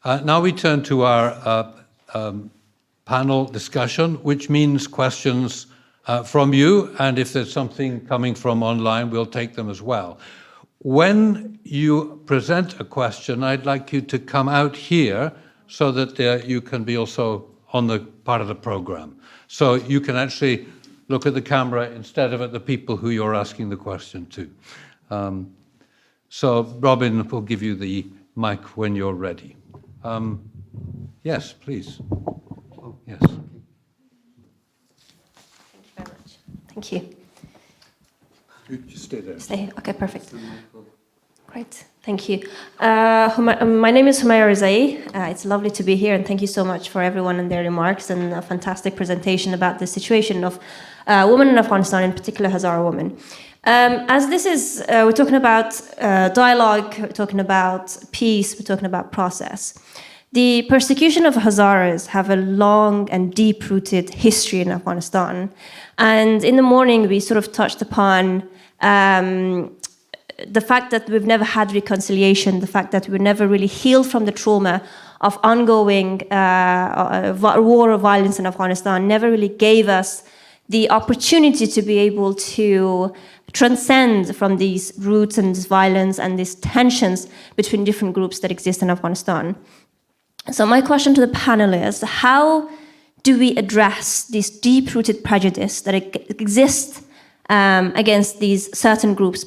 Now we turn to our panel discussion, which means questions from you, and if there's something coming from online, we'll take them as well. When you present a question, I'd like you to come out here so that you can be also on the part of the program. So you can actually look at the camera instead of at the people who you're asking the question to. So Robin will give you the mic when you're ready. Yes, please. Oh, yes. Thank you very much. Thank you. You just stay there. Stay. Okay, perfect. Great. Thank you. My name is Reza. It's lovely to be here, and thank you so much for everyone and their remarks and a fantastic presentation about the situation of women in Afghanistan, in particular Hazara women. As this is, we're talking about dialogue, we're talking about peace, we're talking about process. The persecution of Hazaras have a long and deep-rooted history in Afghanistan. And in the morning, we sort of touched upon the fact that we've never had reconciliation, the fact that we've never really healed from the trauma of ongoing war or violence in Afghanistan, never really gave us the opportunity to be able to transcend from these roots and this violence and these tensions between different groups that exist in Afghanistan. So my question to the panel is, how do we address this deep-rooted prejudice that exists against these certain groups?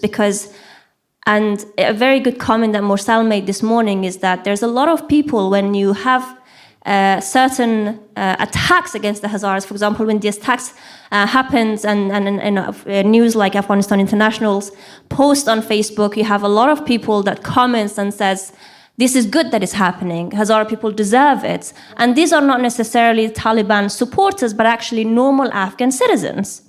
And a very good comment that Morsal made this morning is that there's a lot of people, when you have certain attacks against the Hazaras, for example, when these attacks happens and news like Afghanistan International's post on Facebook, you have a lot of people that comments and says, this is good that it's happening, Hazara people deserve it. And these are not necessarily Taliban supporters, but actually normal Afghan citizens.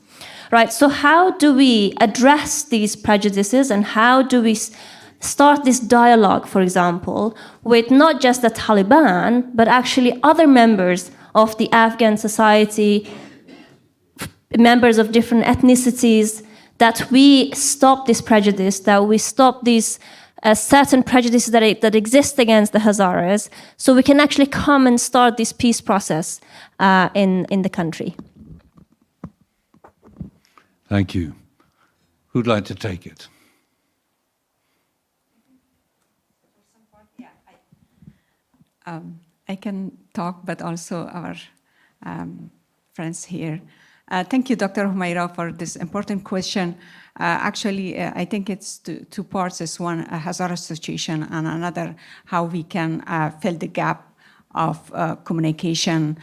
Right, so how do we address these prejudices, and how do we start this dialogue, for example, with not just the Taliban, but actually other members of the Afghan society, members of different ethnicities, that we stop this prejudice, that we stop these certain prejudices that exist against the Hazaras, so we can actually come and start this peace process in the country. Thank you. Who'd like to take it? I can talk, but also our friends here. Thank you, Dr. Humaira, for this important question. Actually, I think it's two parts. It's one, Hazara situation, and another, how we can fill the gap of communication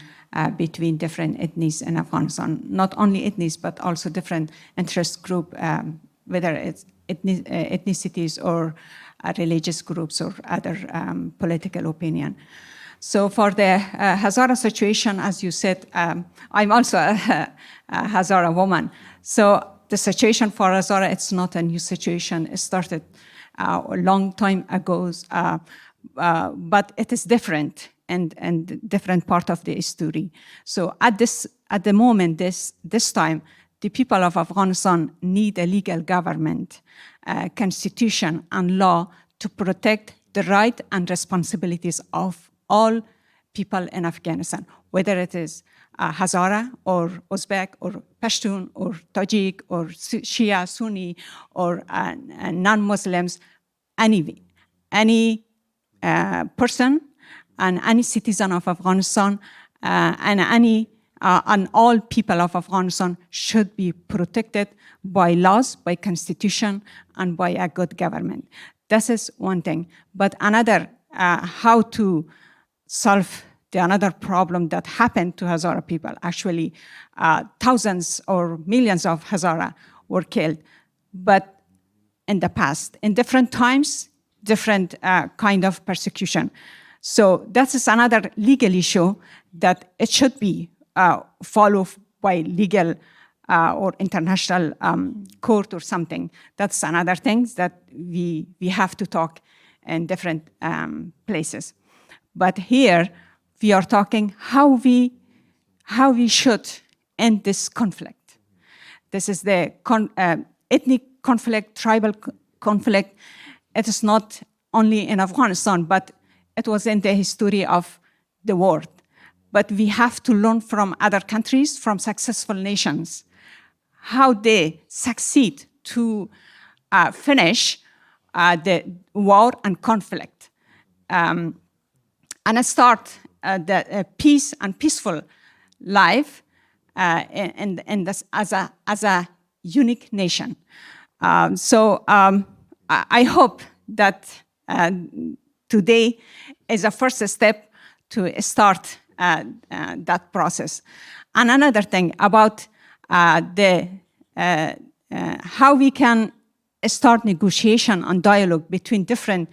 between different ethnies in Afghanistan. Not only ethnies, but also different interest group, whether it's ethnicities or religious groups or other political opinion. So for the Hazara situation, as you said, I'm also a Hazara woman. So the situation for Hazara, it's not a new situation. It started a long time ago, but it is different and different part of the story. So at the moment, this time, the people of Afghanistan need a legal government, constitution and law to protect the right and responsibilities of all people in Afghanistan, whether it is Hazara or Uzbek or Pashtun or Tajik or Shia, Sunni or non-Muslims, any person and any citizen of Afghanistan and all people of Afghanistan should be protected by laws, by constitution, and by a good government. This is one thing. But another, how to solve another problem that happened to Hazara people. Actually, thousands or millions of Hazara were killed. But in the past, in different times, different kind of persecution. So that is another legal issue that it should be followed by legal or international court or something. That's another thing that we have to talk in different places. But here we are talking how we should end this conflict. This is the ethnic conflict, tribal conflict. It is not only in Afghanistan, but it was in the history of the world. But we have to learn from other countries, from successful nations, how they succeed to finish the war and conflict, and start the peace and peaceful life in this, as a unique nation. I hope that today is a first step to start that process. And another thing about how we can start negotiation and dialogue between different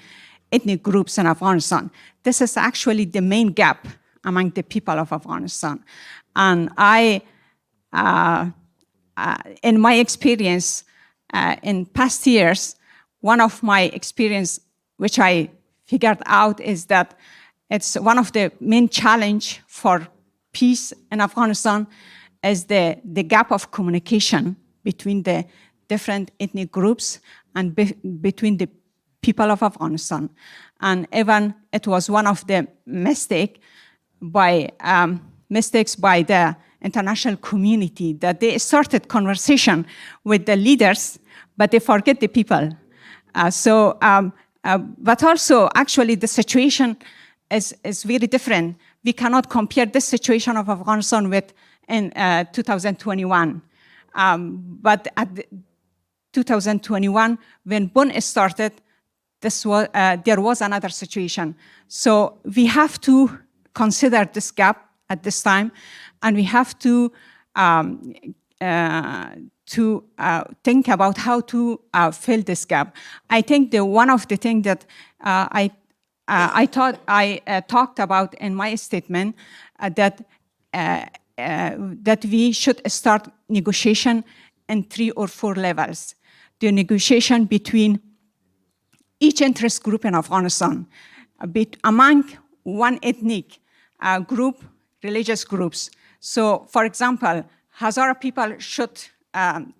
ethnic groups in Afghanistan. This is actually the main gap among the people of Afghanistan. And in my experience, in past years, one of my experience, which I figured out, is that it's one of the main challenge for peace in Afghanistan is the gap of communication between the different ethnic groups and between the people of Afghanistan. And even it was one of the mistakes by the international community that they started conversation with the leaders, but they forget the people. But also, actually, the situation is very different. We cannot compare this situation of Afghanistan with in 2021. But at 2021, when BUN started, there was another situation. So we have to consider this gap at this time, and we have to think about how to fill this gap. I think one of the things that I talked about in my statement that we should start negotiation in 3 or 4 levels. The negotiation between each interest group in Afghanistan, among one ethnic group, religious groups. So, for example, Hazara people should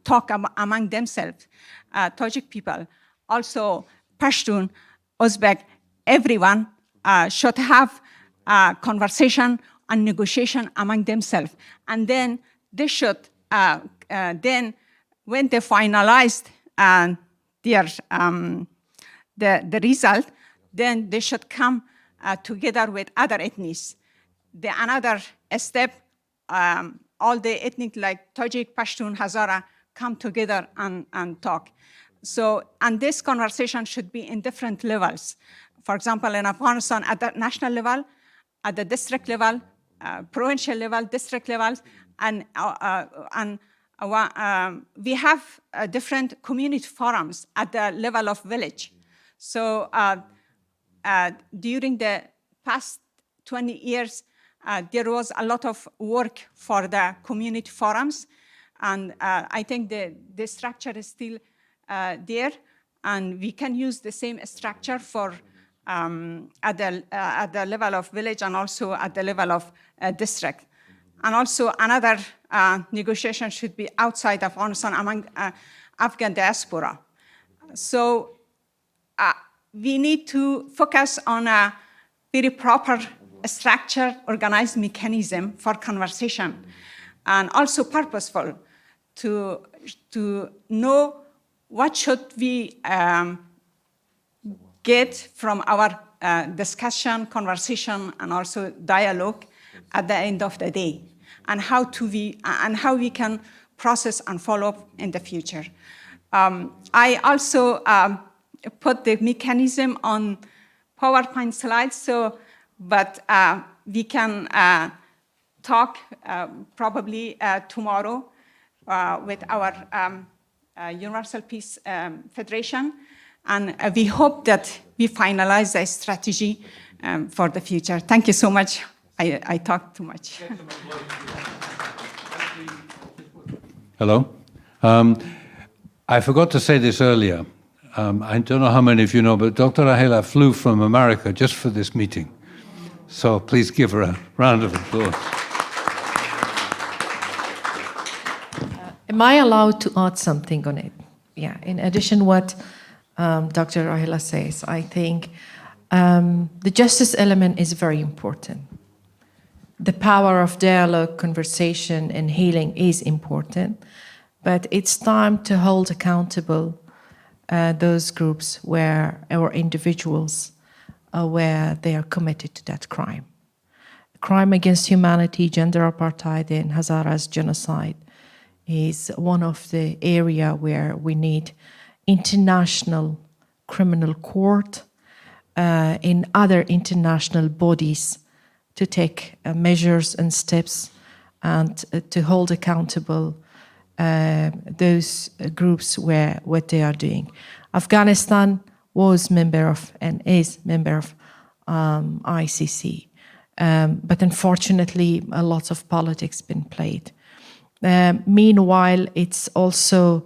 talk among themselves, Tajik people, also Pashtun, Uzbek, everyone should have a conversation and negotiation among themselves. And then they should, then when they finalized the result, then they should come together with other ethnies. Another step, all the ethnic like Tajik, Pashtun, Hazara come together and talk. So, and this conversation should be in different levels. For example, in Afghanistan, at the national level, at the district level, provincial level, district levels, and we have different community forums at the level of village. So during the past 20 years, there was a lot of work for the community forums, and I think the structure is still there, and we can use the same structure for at the level of village and also at the level of district. And also another negotiation should be outside Afghanistan among Afghan diaspora. So we need to focus on a very proper structure, organized mechanism for conversation, and also purposeful to know what should we get from our discussion, conversation, and also dialogue at the end of the day, and how we can process and follow up in the future. I also put the mechanism on PowerPoint slides, but we can talk probably tomorrow with our Universal Peace Federation, and we hope that we finalize the strategy for the future. Thank you so much. I talked too much. Hello. I forgot to say this earlier. I don't know how many of you know, but Dr. Rahela flew from America just for this meeting. So please give her a round of applause. Am I allowed to add something on it? Yeah, in addition what Dr. Rahela says, I think The justice element is very important. The power of dialogue, conversation, and healing is important, but it's time to hold accountable those groups or individuals where they are committed to that crime. Crime against humanity, gender apartheid, and Hazaras genocide is one of the area where we need international criminal court in other international bodies to take measures and steps and to hold accountable those groups where what they are doing. Afghanistan was member of and is member of ICC, but unfortunately a lot of politics been played. Meanwhile, it's also,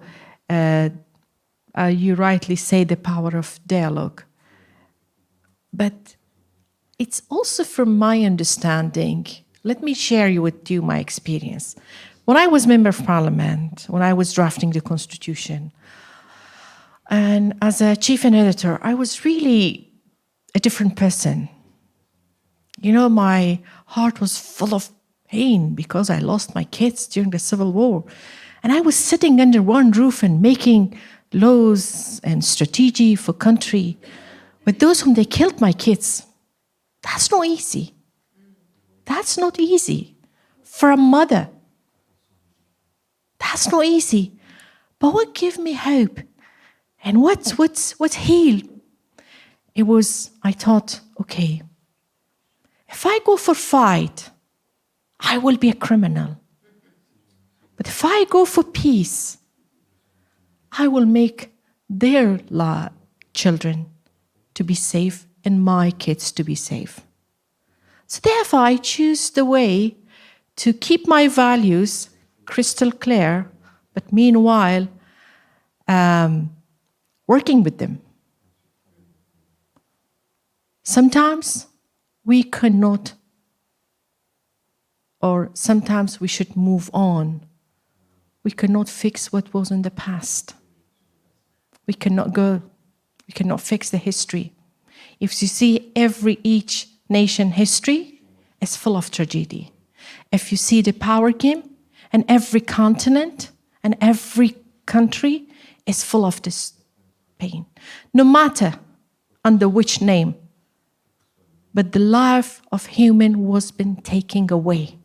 you rightly say, the power of dialogue. But it's also, from my understanding, let me share with you my experience. When I was member of parliament, when I was drafting the constitution, and as a chief and editor, I was really a different person. You know, my heart was full of pain because I lost my kids during the Civil War. And I was sitting under one roof and making laws and strategy for country with those whom they killed my kids. That's not easy. That's not easy for a mother. That's not easy. But what gave me hope and what healed? It was, I thought, okay, if I go for fight, I will be a criminal. But if I go for peace, I will make their children to be safe and my kids to be safe. So therefore, I choose the way to keep my values crystal clear, but meanwhile, working with them. Sometimes we cannot, or sometimes we should move on. We cannot fix what was in the past. We cannot fix the history. If you see each nation history is full of tragedy. If you see the power game, and every continent and every country is full of this pain. No matter under which name, but the life of human was been taken away.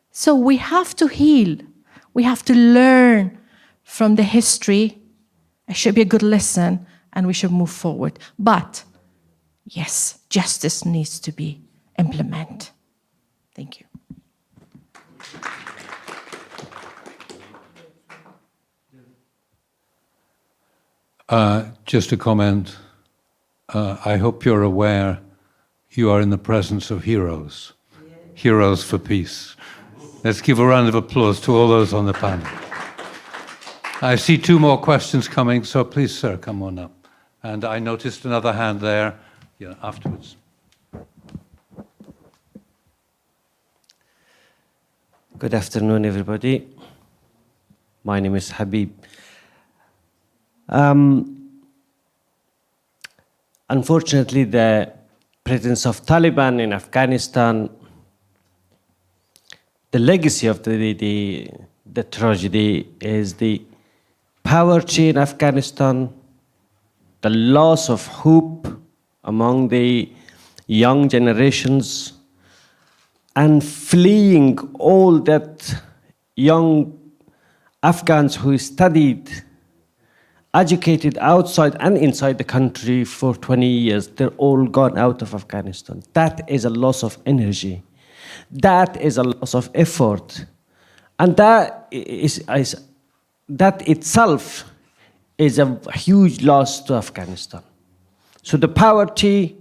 So we have to heal. We have to learn from the history. It should be a good lesson, and we should move forward. But yes, justice needs to be implemented. Thank you. Just a comment. I hope you're aware you are in the presence of heroes. Heroes for peace. Let's give a round of applause to all those on the panel. I see two more questions coming, so please, sir, come on up. And I noticed another hand there. Yeah, afterwards. Good afternoon, everybody. My name is Habib. Unfortunately, the presence of Taliban in Afghanistan, the legacy of the tragedy is the poverty in Afghanistan, the loss of hope among the young generations, and fleeing all that young Afghans who studied, educated outside and inside the country for 20 years, they're all gone out of Afghanistan. That is a loss of energy. That is a loss of effort. And that itself is a huge loss to Afghanistan. So the poverty,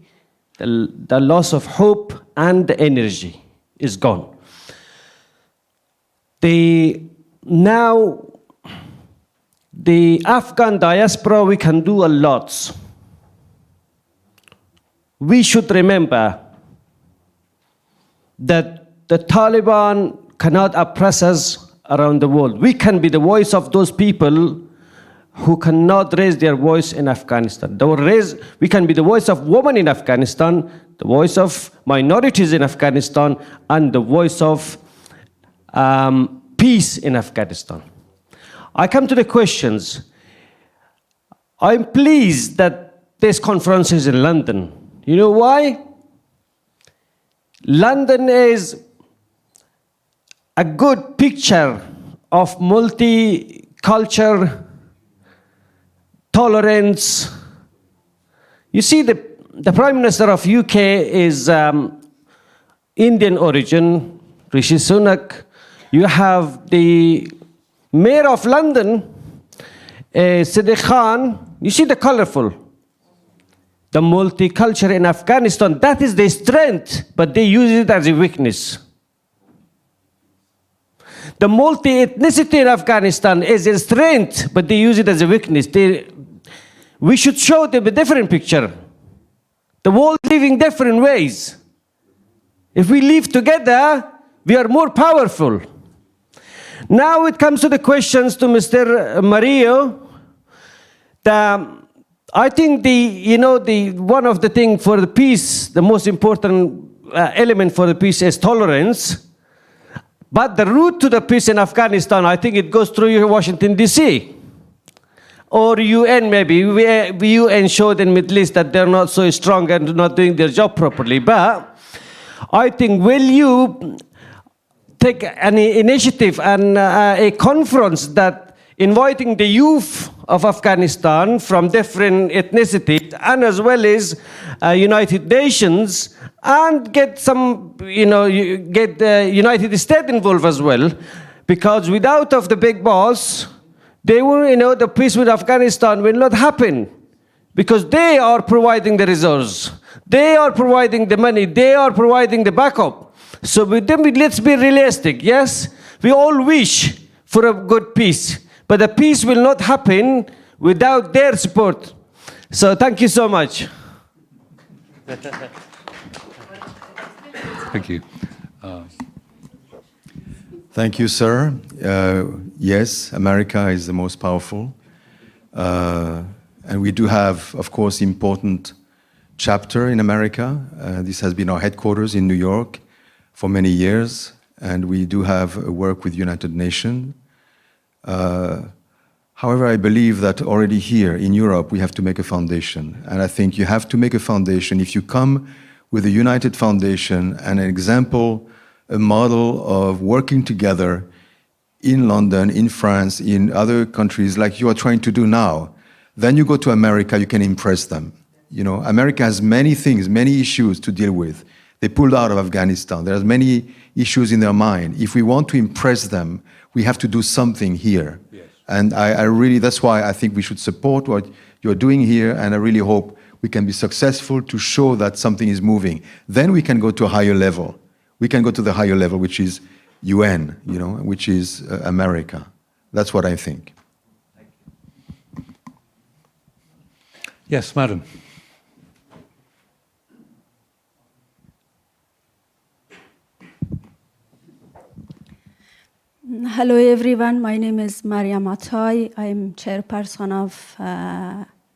the loss of hope, and the energy is gone. Now, the Afghan diaspora, we can do a lot. We should remember that the Taliban cannot oppress us around the world. We can be the voice of those people who cannot raise their voice in Afghanistan. We can be the voice of women in Afghanistan, the voice of minorities in Afghanistan, and the voice of peace in Afghanistan. I come to the questions. I'm pleased that this conference is in London. You know why? London is a good picture of multicultural tolerance. You see, the Prime Minister of UK is Indian origin, Rishi Sunak. You have the Mayor of London, Siddiq Khan. You see the colorful, the multicultural in Afghanistan. That is the strength, but they use it as a weakness. The multi-ethnicity in Afghanistan is a strength, but they use it as a weakness. We should show them a different picture. The world living different ways. If we live together, we are more powerful. Now it comes to the questions to Mr. Marion. I think one of the things for the peace, the most important element for the peace is tolerance. But the route to the peace in Afghanistan, I think it goes through Washington, D.C. or UN maybe. UN showed in Middle East that they're not so strong and not doing their job properly. But I think, will you take an initiative and a conference that inviting the youth of Afghanistan from different ethnicities and as well as United Nations, and get some, get the United States involved as well, because without of the big boss, they will, the peace with Afghanistan will not happen, because they are providing the resources, they are providing the money, they are providing the backup. So with them, let's be realistic. Yes, we all wish for a good peace, but the peace will not happen without their support. So thank you so much. Thank you. Thank you, sir. Yes, America is the most powerful. And we do have, of course, important chapter in America. This has been our headquarters in New York for many years, and we do have work with United Nations. However, I believe that already here in Europe, we have to make a foundation. And I think you have to make a foundation. If you come with a united foundation and an example, a model of working together in London, in France, in other countries like you are trying to do now, then you go to America, you can impress them. America has many things, many issues to deal with. They pulled out of Afghanistan. There's many issues in their mind. If we want to impress them, we have to do something here. Yes. And I really, that's why I think we should support what you're doing here, and I really hope we can be successful to show that something is moving. Then we can go to a higher level. We can go to the higher level, which is UN, which is America. That's what I think. Yes, madam. Hello everyone, my name is Marion. I'm chairperson of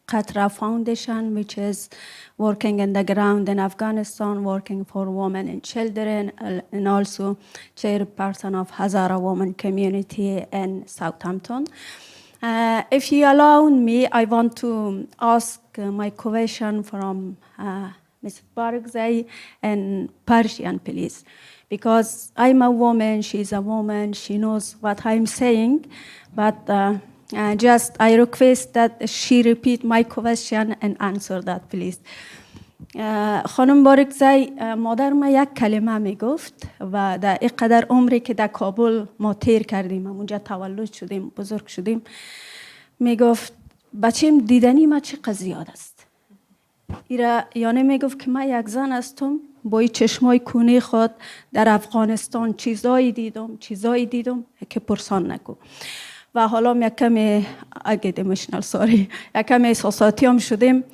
Qatra Foundation, which is working in the ground in Afghanistan, working for women and children, and also chairperson of Hazara Women Community in Southampton. If you allow me, I want to ask my question from Ms. Barakzai in Persian, please. Because I'm a woman, she's a woman, she knows what I'm saying, but I request that she repeat my question and answer that, please. خانم بارکزای مادر ما یک کلمه میگفت و در اینقدر عمری که در کابل ما تیر کردیم، اونجا تولد شدیم، بزرگ شدیم، میگفت بچیم دیدنی ما چه زیاد است. یعنی میگفت که من یک زن هستم با این چشمای کونه خود در افغانستان چیزایی دیدم که پرسان نگو. و حالا یک کمی احساساتی هم شدیم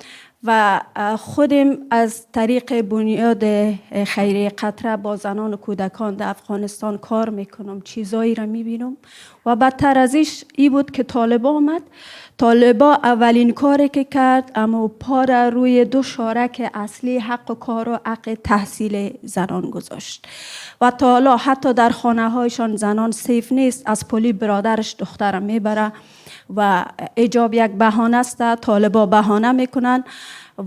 و خودم از طریق بنیاد خیریه قطره با زنان و کودکان در افغانستان کار میکنم، چیزایی را میبینم و بدتر ازش ای بود که طالبا آمد. طالبا اولین کاری که کرد اما پا را روی دو شارک اصلی حق کار و حق تحصیل زنان گذاشت و تا حالا حتی در خانه هایشان زنان سیف نیست، از پلی برادرش دختر میبره و ایجاب یک بهانه است، طالبا بهانه میکنن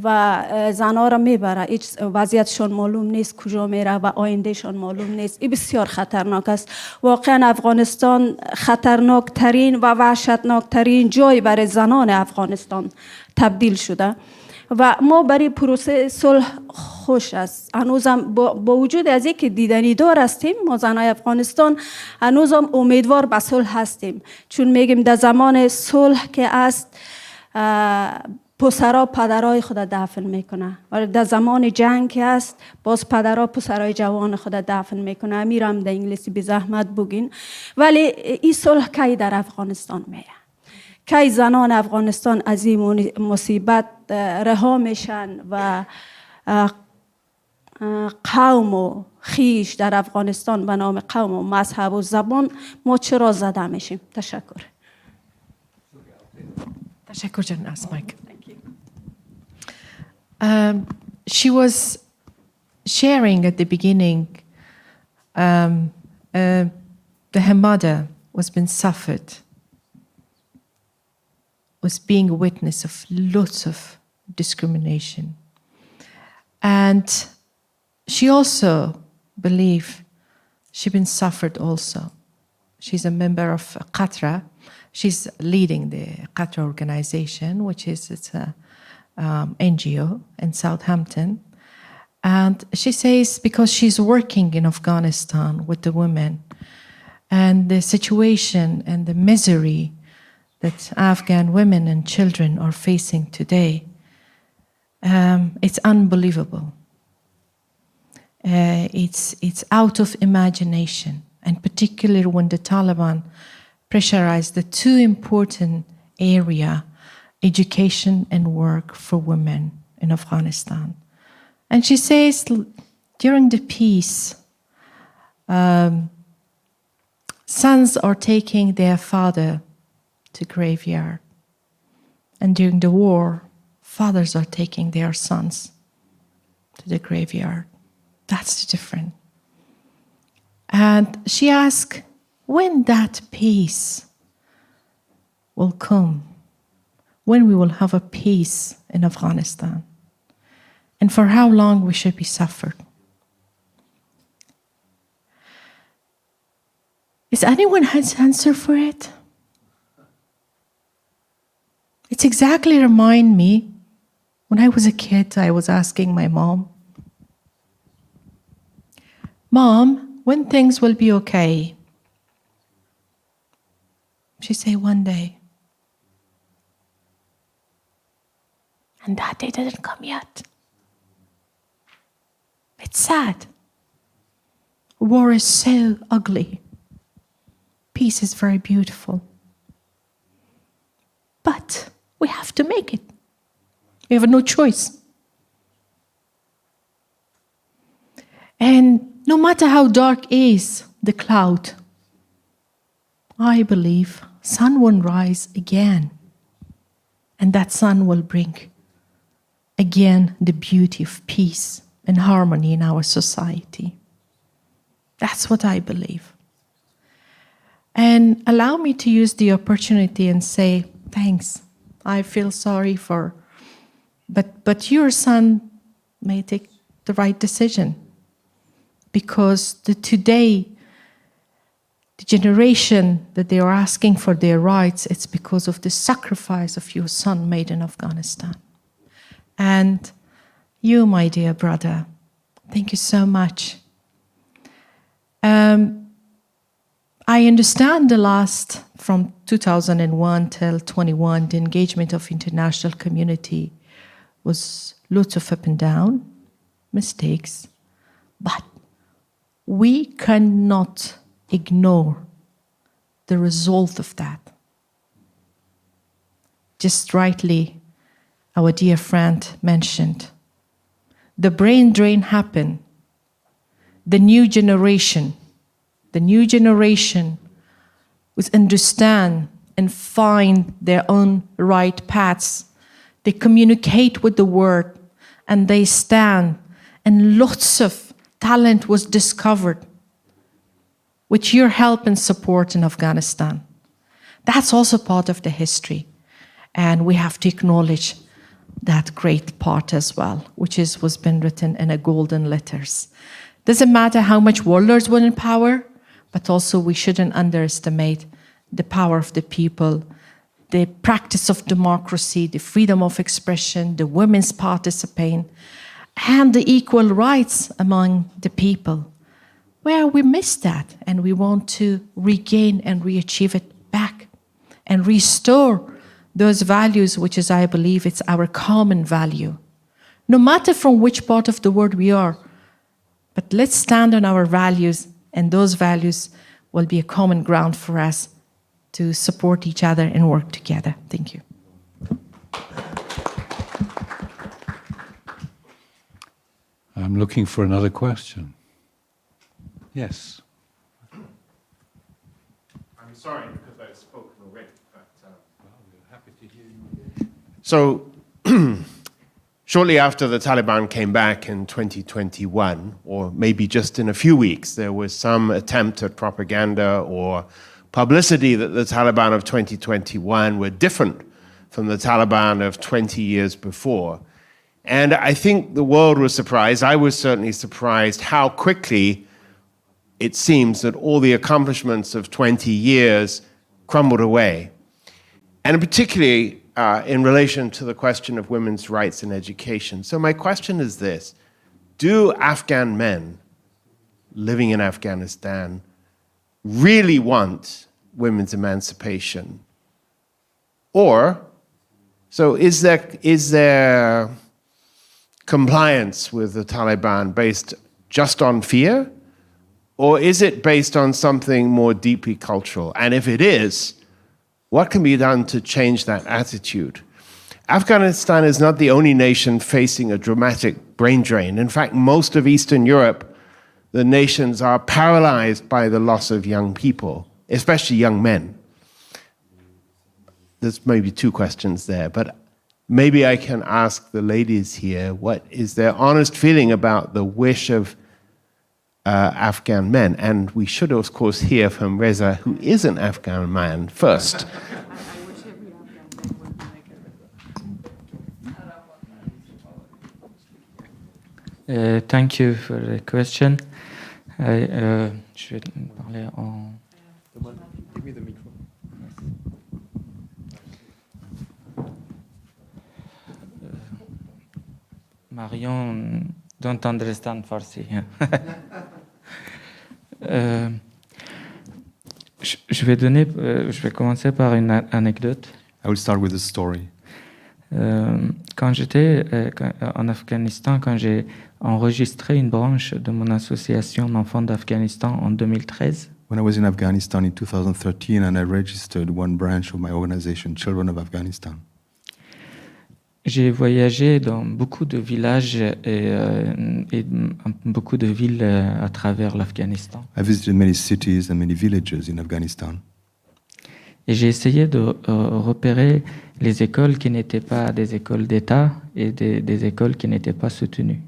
و زنها را میبره، هیچ وضعیتشان معلوم نیست کجا میره و آیندهشان معلوم نیست. این بسیار خطرناک است. واقعا افغانستان خطرناک ترین و وحشتناک ترین جای برای زنان افغانستان تبدیل شده و ما برای پروسه صلح خوش است. هنوزم با وجود از اینکه دیدنی دار هستیم، ما زنای افغانستان هنوزم امیدوار به صلح هستیم، چون میگیم در زمان صلح که است پسرها پدرای خود دفن میکنه و در زمان جنگ که است باز پدرها پسرای جوان خود دفن میکنه. میرم در انگلیسی بی زحمت بگین. ولی این صلح کی در افغانستان میره؟ کی زنان افغانستان از این مصیبت رها میشن و قوم و خیش در افغانستان به نام قوم و مذهب و زبان ما چرا زده میشیم؟ تشکر. تشکر جان. Mike. She was sharing at the beginning that her mother was being suffered, was being a witness of lots of discrimination. And she also believed she'd been suffered also. She's a member of Qatra. She's leading the Qatra organization, which is a NGO in Southampton. And she says because she's working in Afghanistan with the women and the situation and the misery that Afghan women and children are facing today, it's unbelievable. It's out of imagination, and particularly when the Taliban pressurized the two important areas, education and work for women in Afghanistan. And she says during the peace, sons are taking their father to graveyard. And during the war, fathers are taking their sons to the graveyard. That's the difference. And she asked, when that peace will come, when we will have a peace in Afghanistan, and for how long we should be suffered. Is anyone has answer for it? It's exactly remind me when I was a kid, I was asking my mom, Mom, when things will be okay? She say one day. And that day didn't come yet. It's sad. War is so ugly. Peace is very beautiful. But we have to make it. We have no choice. And no matter how dark is the cloud, I believe sun will rise again. And that sun will bring again the beauty of peace and harmony in our society. That's what I believe. And allow me to use the opportunity and say, thanks. I feel sorry for, but your son may take the right decision. Because today, the generation that they are asking for their rights, it's because of the sacrifice of your son made in Afghanistan. And you, my dear brother, thank you so much. I understand the last, from 2001 till 21, the engagement of international community was lots of up and down, mistakes, but we cannot ignore the result of that. Just rightly, our dear friend mentioned. The brain drain happened. The new generation would understand and find their own right paths. They communicate with the world and they stand, and lots of talent was discovered with your help and support in Afghanistan. That's also part of the history, and we have to acknowledge that great part as well, which was been written in a golden letters. Doesn't matter how much warlords were in power, but also we shouldn't underestimate the power of the people, the practice of democracy, the freedom of expression, the women's participation, and the equal rights among the people. Where we missed that, and we want to regain and re-achieve it back and restore those values, which is, I believe, it's our common value. No matter from which part of the world we are, but let's stand on our values, and those values will be a common ground for us to support each other and work together. Thank you. I'm looking for another question. Yes. I'm sorry because I've spoken already, but we're happy to hear you. So, shortly after the Taliban came back in 2021, or maybe just in a few weeks, there was some attempt at propaganda or publicity that the Taliban of 2021 were different from the Taliban of 20 years before. And I think the world was surprised. I was certainly surprised how quickly it seems that all the accomplishments of 20 years crumbled away. And particularly in relation to the question of women's rights in education. So my question is this: do Afghan men living in Afghanistan really want women's emancipation? Or, so is there compliance with the Taliban based just on fear? Or is it based on something more deeply cultural? And if it is, what can be done to change that attitude? Afghanistan is not the only nation facing a dramatic brain drain. In fact, most of Eastern Europe, the nations are paralyzed by the loss of young people, especially young men. There's maybe two questions there, but maybe I can ask the ladies here, what is their honest feeling about the wish of Afghan men? And we should, of course, hear from Reza, who is an Afghan man, first. Thank you for the question. Je vais parler en... Give me the micro. Marion don't understand Farsi. Je vais commencer par une anecdote. I will start with a story. Quand j'étais en Afghanistan, quand j'ai enregistré une branche de mon association d'enfants d'Afghanistan en 2013, When I was in Afghanistan in 2013 and I registered one branch of my organization, Children of Afghanistan, j'ai voyagé dans beaucoup de villages et beaucoup de villes à travers l'Afghanistan. I visited many cities and many villages in Afghanistan. Et j'ai essayé de repérer les écoles qui n'étaient pas des écoles d'État et des écoles qui n'étaient pas soutenues.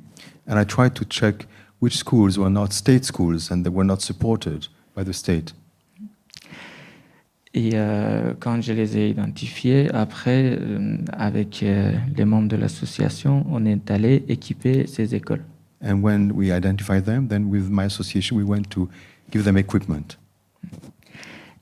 And I tried to check which schools were not state schools and they were not supported by the state. Et quand je les ai identifiés, après, avec les membres de l'association, on est allé équiper ces écoles. And when we identified them, then with my association, we went to give them equipment.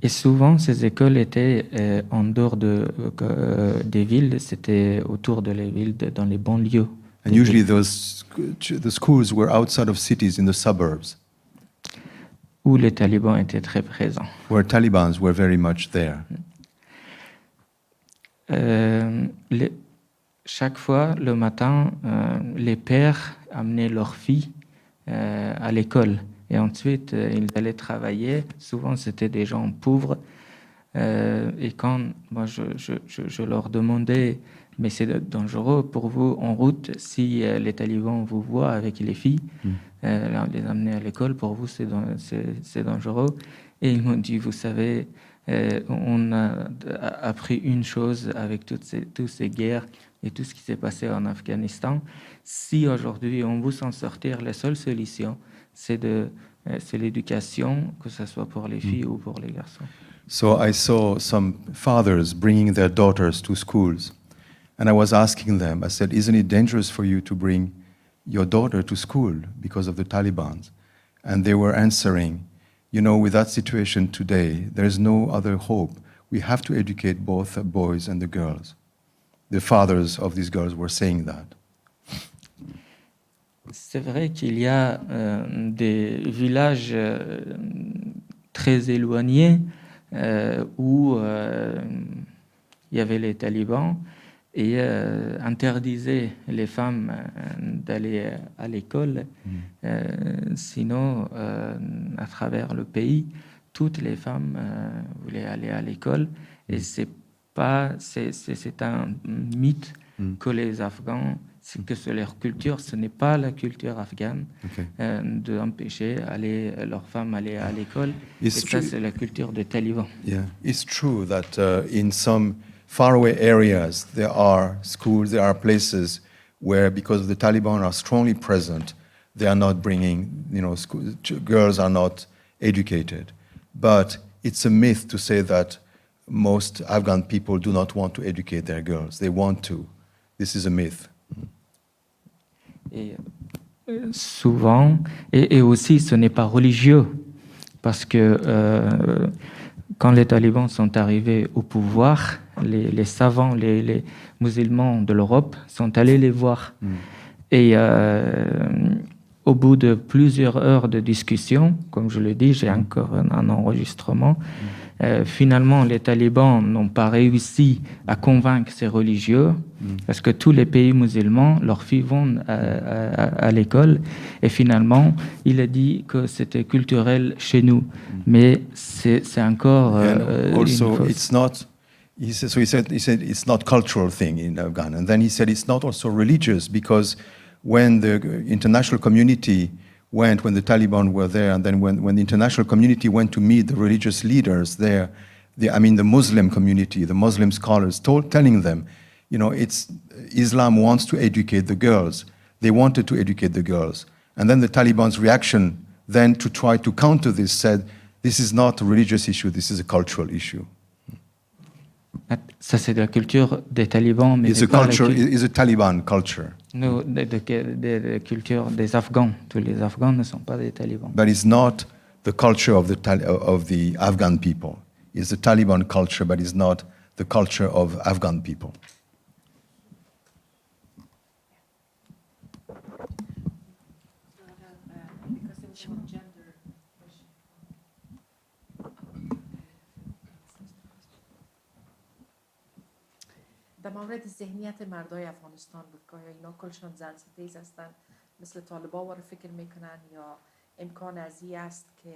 Et souvent, ces écoles étaient en dehors des villes, c'était autour de les villes, dans les banlieues. And usually the schools were outside of cities in the suburbs, où les talibans étaient très présents. where Talibans were very much there. Chaque fois, le matin, les pères amenaient leurs filles à l'école. Et ensuite, ils allaient travailler. Souvent, c'était des gens pauvres Et quand moi je leur demandais, mais c'est dangereux pour vous en route si les talibans vous voient avec les filles, les amener à l'école, pour vous c'est dangereux. Et ils m'ont dit, vous savez, on a appris une chose avec toutes ces guerres et tout ce qui s'est passé en Afghanistan. Si aujourd'hui on veut s'en sortir, la seule solution, c'est l'éducation, que ce soit pour les filles ou pour les garçons. So I saw some fathers bringing their daughters to schools. And I was asking them, I said, isn't it dangerous for you to bring your daughter to school because of the Taliban? And they were answering, you know, with that situation today, there is no other hope. We have to educate both the boys and the girls. The fathers of these girls were saying that. C'est vrai qu'il y a des villages très éloignés où il y avait les talibans et interdisaient les femmes d'aller à l'école. Sinon, à travers le pays, toutes les femmes voulaient aller à l'école. Et c'est un mythe que les Afghans, que c'est leur culture, ce n'est pas la culture afghane d'empêcher leurs femmes d'aller à l'école. Et ça, c'est la culture des talibans. Yeah, it's true that in some faraway areas there are schools, there are places where, because the Taliban are strongly present, they are not bringing, girls are not educated. But it's a myth to say that most Afghan people do not want to educate their girls. They want to. This is a myth. Et souvent, et aussi ce n'est pas religieux, parce que quand les talibans sont arrivés au pouvoir, les savants, les musulmans de l'Europe sont allés les voir. Et au bout de plusieurs heures de discussion, comme je le dis, j'ai encore un enregistrement, finalement les talibans n'ont pas réussi à convaincre ces religieux, parce que tous les pays musulmans, leurs filles vont à l'école, et finalement il a dit que c'était culturel chez nous, mais c'est encore also it's not. He said it's not cultural thing in Afghan, and then he said it's not also religious, because when the international community went, when the Taliban were there, and then when the international community went to meet the religious leaders there, the Muslim community, the Muslim scholars, telling them, it's Islam wants to educate the girls. They wanted to educate the girls. And then the Taliban's reaction then to try to counter this said, this is not a religious issue, this is a cultural issue. Ça, c'est de la culture des talibans, mais it's a Taliban culture. No, de culture des Afghans. Tous les Afghans ne sont pas des talibans. But it's not the culture of the Afghan people. It's the Taliban culture, but it's not the culture of Afghan people. در مورد ذهنیت مردای افغانستان بود که اینا کلشان زن ستیز هستن مثل طالبا رو فکر میکنن یا امکان ازی است که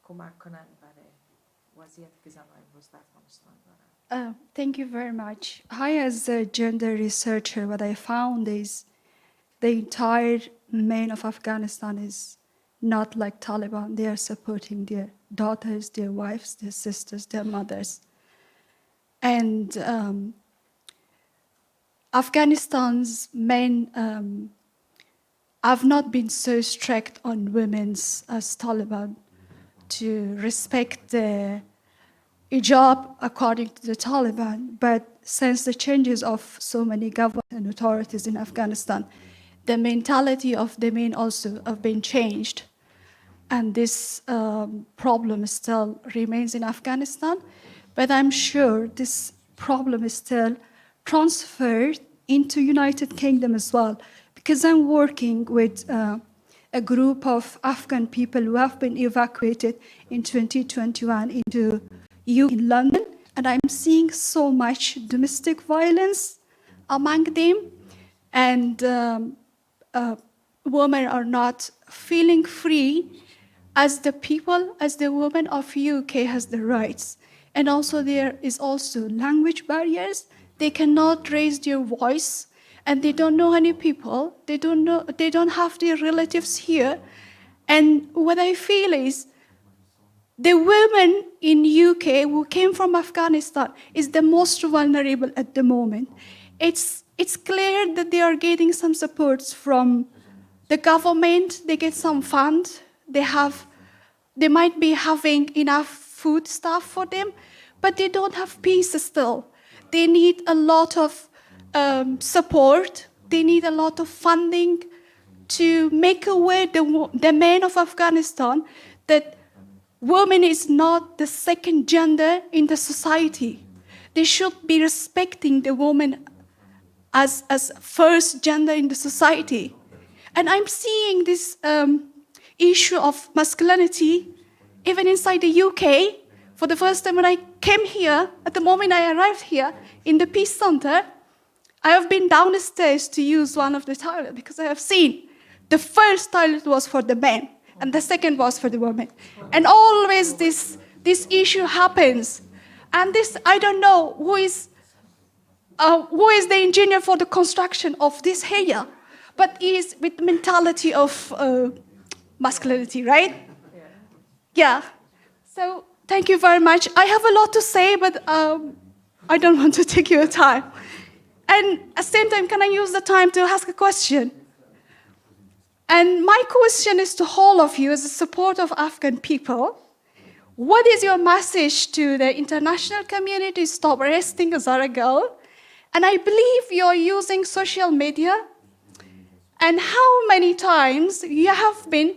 کمک کنن برای وضعیت که زنای امروز در افغانستان دارن. Thank you very much. I, as a gender researcher, what I found is the entire men of Afghanistan is not like Taliban. They are supporting their daughters, their wives, their sisters, their mothers. And Afghanistan's men have not been so strict on women as Taliban to respect the hijab according to the Taliban. But since the changes of so many government and authorities in Afghanistan, the mentality of the men also have been changed. And this problem still remains in Afghanistan. But I'm sure this problem is still transferred into United Kingdom as well, because I'm working with a group of Afghan people who have been evacuated in 2021 into UK in London, and I'm seeing so much domestic violence among them, and women are not feeling free as the women of UK has the rights. And also there is also language barriers. They cannot raise their voice, and they don't know any people. They don't have their relatives here. And what I feel is the women in UK who came from Afghanistan is the most vulnerable at the moment. It's clear that they are getting some supports from the government. They get some funds. They might be having enough food stuff for them, but they don't have peace still. They need a lot of support. They need a lot of funding to make aware the men of Afghanistan that women is not the second gender in the society. They should be respecting the woman as first gender in the society. And I'm seeing this issue of masculinity even inside the UK. For the first time when I came here, at the moment I arrived here in the Peace Center, I have been downstairs to use one of the toilets because I have seen the first toilet was for the men and the second was for the women. And always this issue happens. And this, I don't know who is the engineer for the construction of this area, but he is with the mentality of masculinity, right? Yeah. So thank you very much. I have a lot to say, but I don't want to take your time. And at the same time, can I use the time to ask a question? And my question is to all of you as a support of Afghan people. What is your message to the international community? Stop arresting Azara girl. And I believe you're using social media. And how many times you have been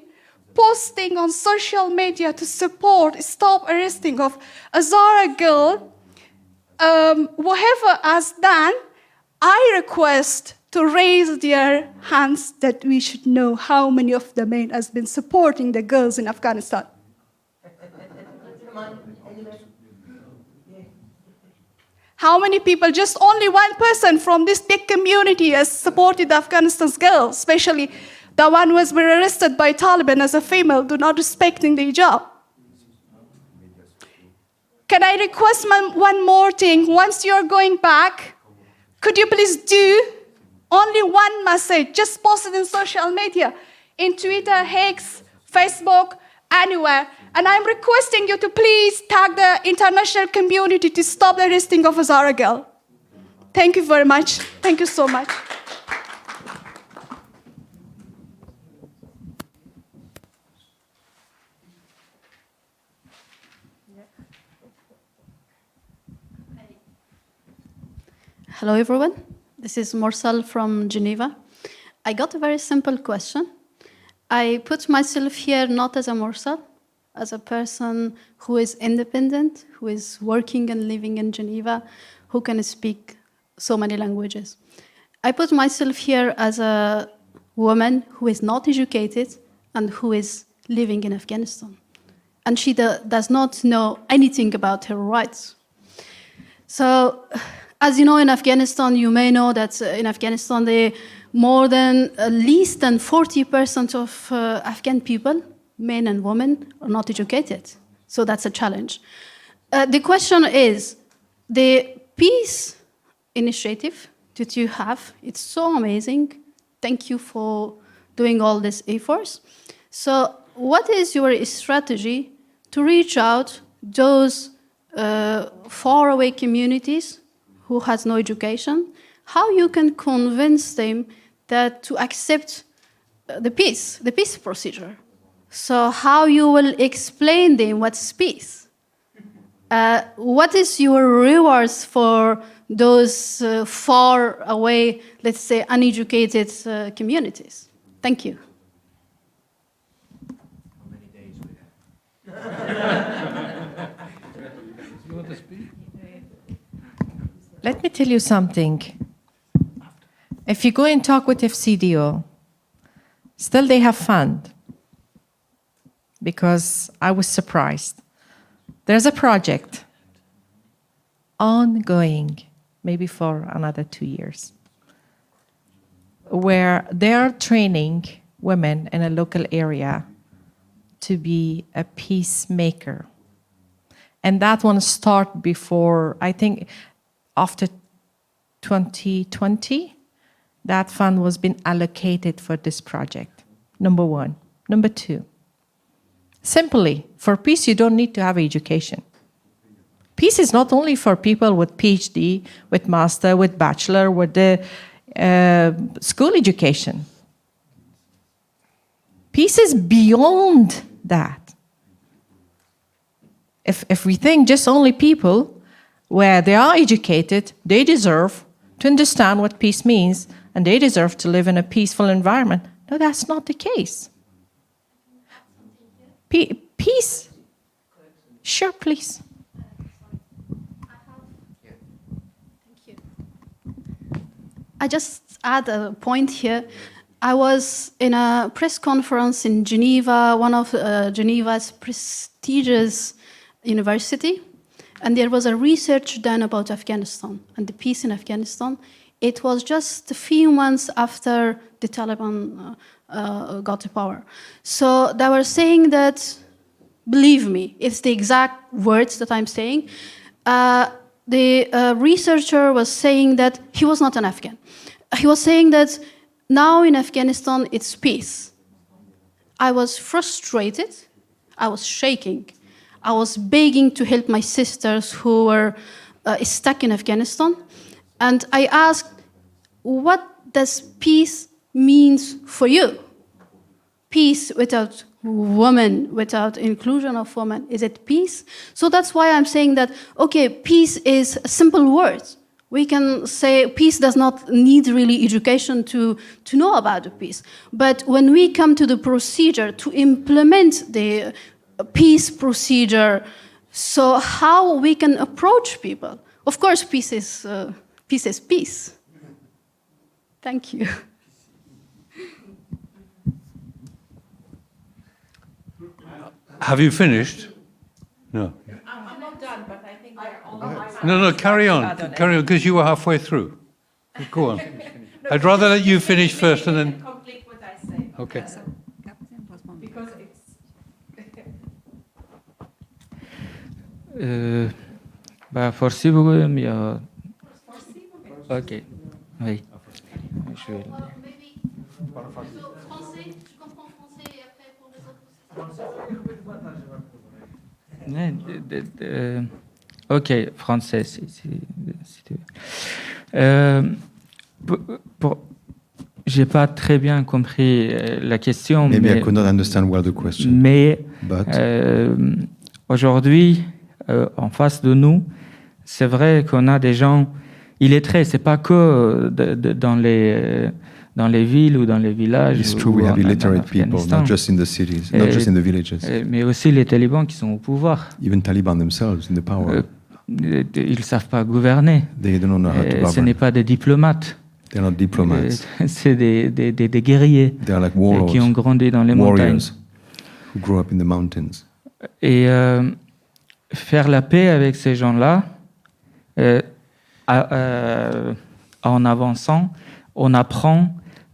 posting on social media to support stop arresting of Azara girl. Whoever has done, I request to raise their hands that we should know how many of the men has been supporting the girls in Afghanistan. How many people, just only one person from this big community has supported Afghanistan's girls, especially the one who has been arrested by Taliban as a female, do not respecting the hijab. Can I request one more thing? Once you're going back, could you please do only one message, just post it in social media, in Twitter, X, Facebook, anywhere. And I'm requesting you to please tag the international community to stop the arresting of Azara girl. Thank you very much. Thank you so much. Hello, everyone. This is Morsal from Geneva. I got a very simple question. I put myself here not as a Morsal, as a person who is independent, who is working and living in Geneva, who can speak so many languages. I put myself here as a woman who is not educated and who is living in Afghanistan. And she does not know anything about her rights. So, as you know, in Afghanistan, you may know that in Afghanistan, least than 40% of Afghan people, men and women, are not educated. So that's a challenge. The question is, the peace initiative that you have, it's so amazing. Thank you for doing all these efforts. So what is your strategy to reach out those faraway communities who has no education, how you can convince them that to accept the peace procedure? So how you will explain them what's peace? What is your rewards for those far away, let's say, uneducated communities? Thank you. How many days we have? You want to speak? Let me tell you something. If you go and talk with FCDO, still they have fund. Because I was surprised. There's a project ongoing, maybe for another 2 years, where they're training women in a local area to be a peacemaker. And that one start before, I think, after 2020, that fund was been allocated for this project, number one. Number two, simply, for peace, you don't need to have education. Peace is not only for people with PhD, with master, with bachelor, with the school education. Peace is beyond that. If we think just only people where they are educated, they deserve to understand what peace means, and they deserve to live in a peaceful environment. No, that's not the case. Peace. Sure, please. I just add a point here. I was in a press conference in Geneva, one of Geneva's prestigious university, and there was a research done about Afghanistan and the peace in Afghanistan. It was just a few months after the Taliban got to power. So they were saying that, believe me, it's the exact words that I'm saying. The researcher was saying that he was not an Afghan. He was saying that now in Afghanistan it's peace. I was frustrated. I was shaking. I was begging to help my sisters who were stuck in Afghanistan. And I asked, what does peace mean for you? Peace without women, without inclusion of women, is it peace? So that's why I'm saying that, okay, peace is a simple word. We can say peace does not need really education to know about the peace. But when we come to the procedure to implement the peace procedure, so how we can approach people? Of course, peace is peace. Thank you. Have you finished? No. I'm not done, but I think they're all... No, carry on, because you were halfway through. Go on. I'd rather let you finish first and then... Complete what I say. Okay. Because it's... Farsi بگویم یا اوکی oui. Je vais le dire. Ok, français, si tu veux. J'ai pas très bien compris la question. Maybe I could not understand well the question. Mais aujourd'hui, en face de nous, c'est vrai qu'on a des gens illettrés. C'est pas que dans les villes ou dans les villages. It's true, we have illiterate people, not just in the cities, not just in the villages. Mais aussi les talibans qui sont au pouvoir. Even Taliban themselves in the power. Ils savent pas gouverner. They don't know how to govern. Ce n'est pas des diplomates. They're not diplomats. C'est des guerriers They are like warlords, qui ont grandi dans les montagnes. Who grew up in the mountains. Et faire la paix avec ces gens-là, en avançant, on apprend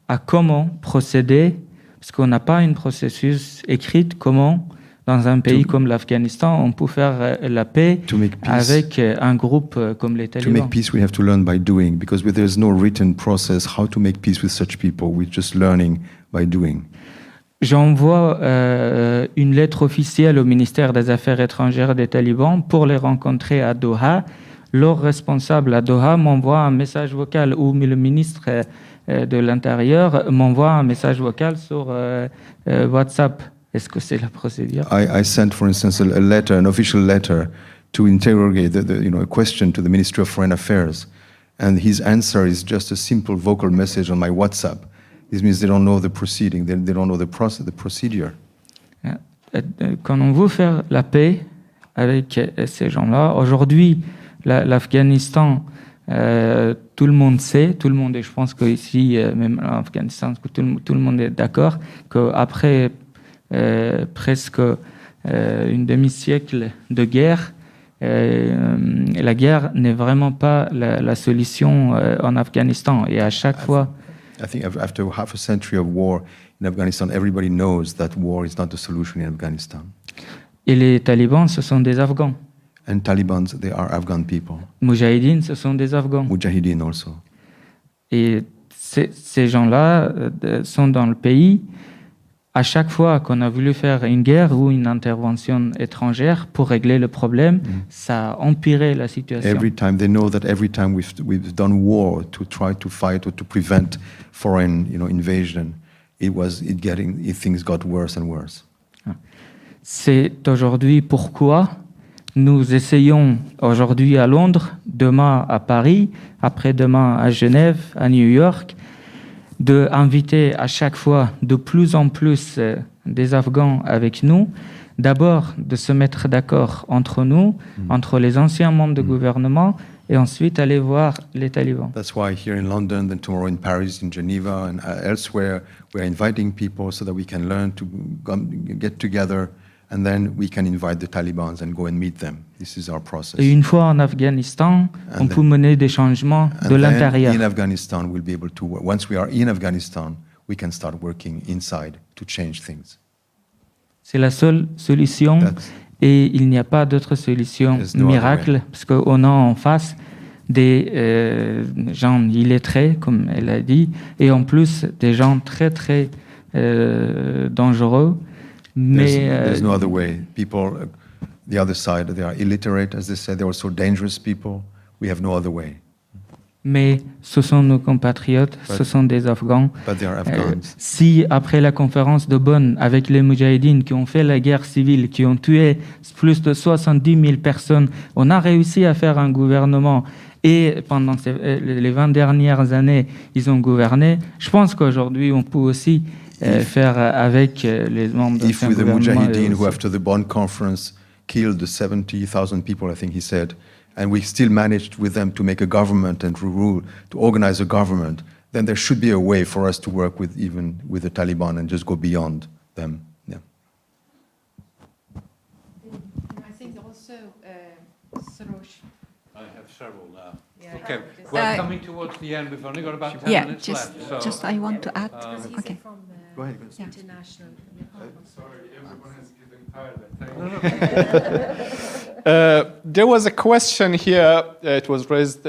à comment procéder, parce qu'on n'a pas un processus écrit, comment, dans un pays comme l'Afghanistan, on peut faire la paix avec un groupe comme les talibans. To make peace, we have to learn by doing, because there is no written process how to make peace with such people. We're just learning by doing. J'envoie une lettre officielle au ministère des Affaires étrangères des talibans pour les rencontrer à Doha. Leur responsable à Doha m'envoie un message vocal, ou le ministre de l'Intérieur m'envoie un message vocal sur WhatsApp. Est-ce que c'est la procédure? I sent, for instance, a letter, an official letter, to interrogate a question to the Ministry of Foreign Affairs, and his answer is just a simple vocal message on my WhatsApp. This means they don't know the proceeding, they don't know the procedure. Quand on veut faire la paix avec ces gens-là, aujourd'hui, l'Afghanistan, tout le monde sait, tout le monde, et je pense qu'ici, même en Afghanistan, tout le monde est d'accord qu'après presque une demi-siècle de guerre, la guerre n'est vraiment pas la solution en Afghanistan. Et à chaque fois... I think after half a century of war in Afghanistan, everybody knows that war is not the solution in Afghanistan. Et les talibans, ce sont des Afghans. And Taliban, they are Afghan people. Moudjahidines, ce sont des Afghans. Mujahideen also. Et ces gens-là sont dans le pays. À chaque fois qu'on a voulu faire une guerre ou une intervention étrangère pour régler le problème, ça a empiré la situation. Every time they know that every time we've done war to try to fight or to prevent foreign, invasion, things got worse and worse. C'est aujourd'hui pourquoi nous essayons aujourd'hui à Londres, demain à Paris, après-demain à Genève, à New York, d'inviter à chaque fois de plus en plus des Afghans avec nous, d'abord de se mettre d'accord entre nous, entre les anciens membres du gouvernement, et ensuite aller voir les talibans. That's why here in London, then tomorrow in Paris, in Geneva, and elsewhere, we're inviting people so that we can learn to get together, and then we can invite the Taliban and go and meet them. This is our process. Et une fois en Afghanistan, on peut mener des changements de l'intérieur. In Afghanistan, we'll be able to work. Once we are in Afghanistan, we can start working inside to change things. C'est la seule solution et il n'y a pas d'autre solution miracle parce qu'on a en face des gens illettrés, comme elle a dit, et en plus des gens très très dangereux. Mais there's no other way. People, the other side, they are illiterate, as they said. They're also dangerous people. We have no other way. Mais ce sont nos compatriotes, ce sont des Afghans. But they are Afghans. Si après la conférence de Bonn, avec les Moudjahidines qui ont fait la guerre civile, qui ont tué plus de 70 000 personnes, on a réussi à faire un gouvernement et pendant les 20 dernières années, ils ont gouverné, je pense qu'aujourd'hui, on peut aussi faire avec les membres de If with the Mujahideen who after the Bonn conference killed the 70,000 people, I think he said, and we still managed with them to make a government and to rule, to organize a government, then there should be a way for us to work with even with the Taliban and just go beyond them. Yeah. I think also I have several now. Okay, we're coming towards the end. We've only got about 10 minutes left. So. Just I want to add. Okay. Go ahead. International. Sorry, everyone is getting tired. There was a question here. It was raised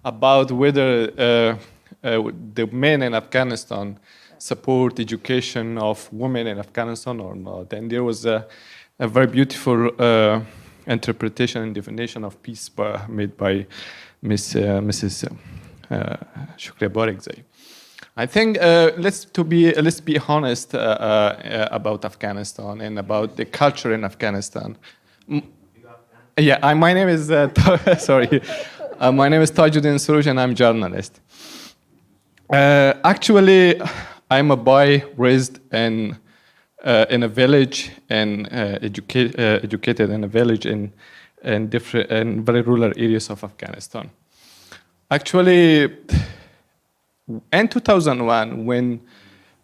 about whether the men in Afghanistan support education of women in Afghanistan or not. And there was a very beautiful interpretation and definition of peace made by Mrs. Shukria Barakzai. I think let's be honest about Afghanistan and about the culture in Afghanistan. Yeah, my name is sorry. My name is Tajuddin Suruj, and I'm a journalist. Actually, I'm a boy raised in a village and educated in a village in very rural areas of Afghanistan. Actually, in 2001, when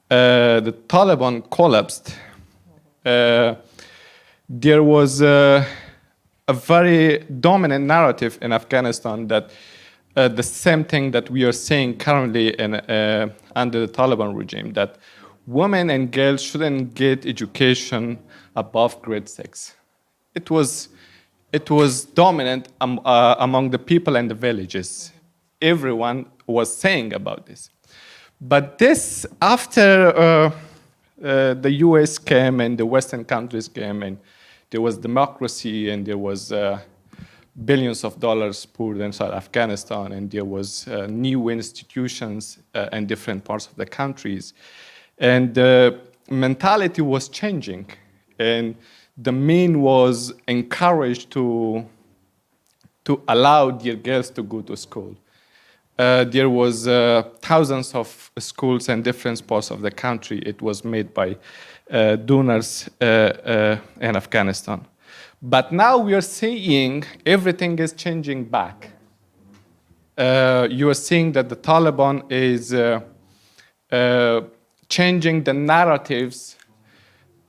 the Taliban collapsed, there was a very dominant narrative in Afghanistan that the same thing that we are seeing currently under the Taliban regime, that women and girls shouldn't get education above grade 6. It was dominant among the people in the villages. Everyone was saying about this. But this, after the US came and the Western countries came and there was democracy and there was billions of dollars poured inside Afghanistan and there was new institutions in different parts of the countries. And the mentality was changing. And the men was encouraged to allow their girls to go to school. There was thousands of schools in different parts of the country. It was made by donors in Afghanistan. But now we are seeing everything is changing back. You are seeing that the Taliban is changing the narratives,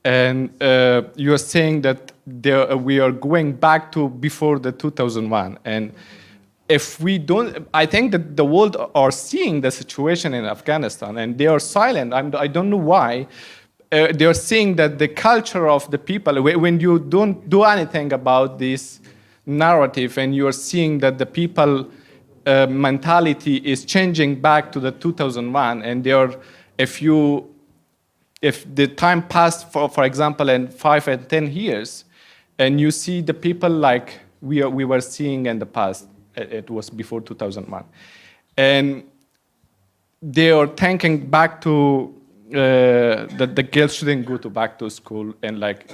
and you are saying that we are going back to before the 2001. And if we don't, I think that the world are seeing the situation in Afghanistan, and they are silent. I don't know why. They are seeing that the culture of the people, when you don't do anything about this, narrative, and you are seeing that the people mentality is changing back to the 2001, and there are, if the time passed, for example, in 5 and 10 years, and you see the people like we were seeing in the past, it was before 2001, and they are thinking back to that the girls shouldn't go back to school, and like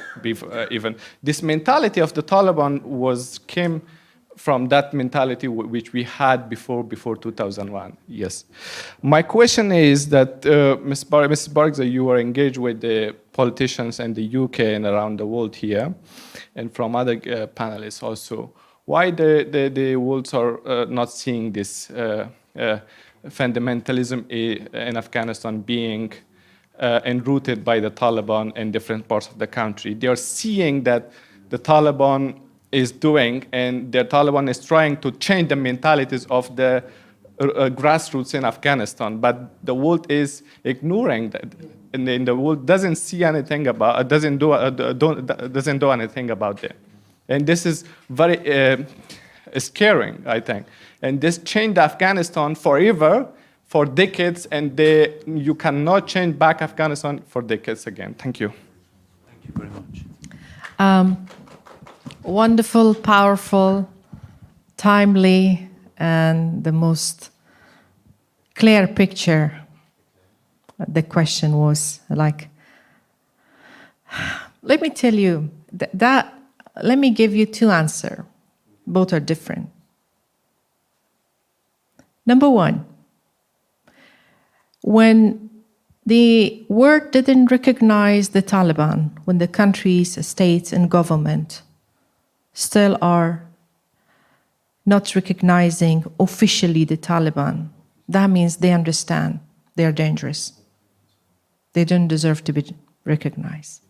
even this mentality of the Taliban came from that mentality which we had before 2001. Yes. My question is that, Mrs. Barakzai, you are engaged with the politicians in the UK and around the world here, and from other panelists also. Why the world are not seeing this fundamentalism in Afghanistan being enrooted by the Taliban in different parts of the country? They are seeing that the Taliban is doing, and the Taliban is trying to change the mentalities of the grassroots in Afghanistan, but the world is ignoring that, and the world doesn't see anything about, doesn't do anything about it, and this is very scaring, I think, and this changed Afghanistan forever, for decades, and you cannot change back Afghanistan for decades again. Thank you. Thank you very much. Wonderful, powerful, timely, and the most clear picture. The question was like, let me tell you, let me give you two answers. Both are different. Number one, when the world didn't recognize the Taliban, when the countries, states, and government still are not recognizing officially the Taliban, that means they understand they are dangerous. They don't deserve to be recognized.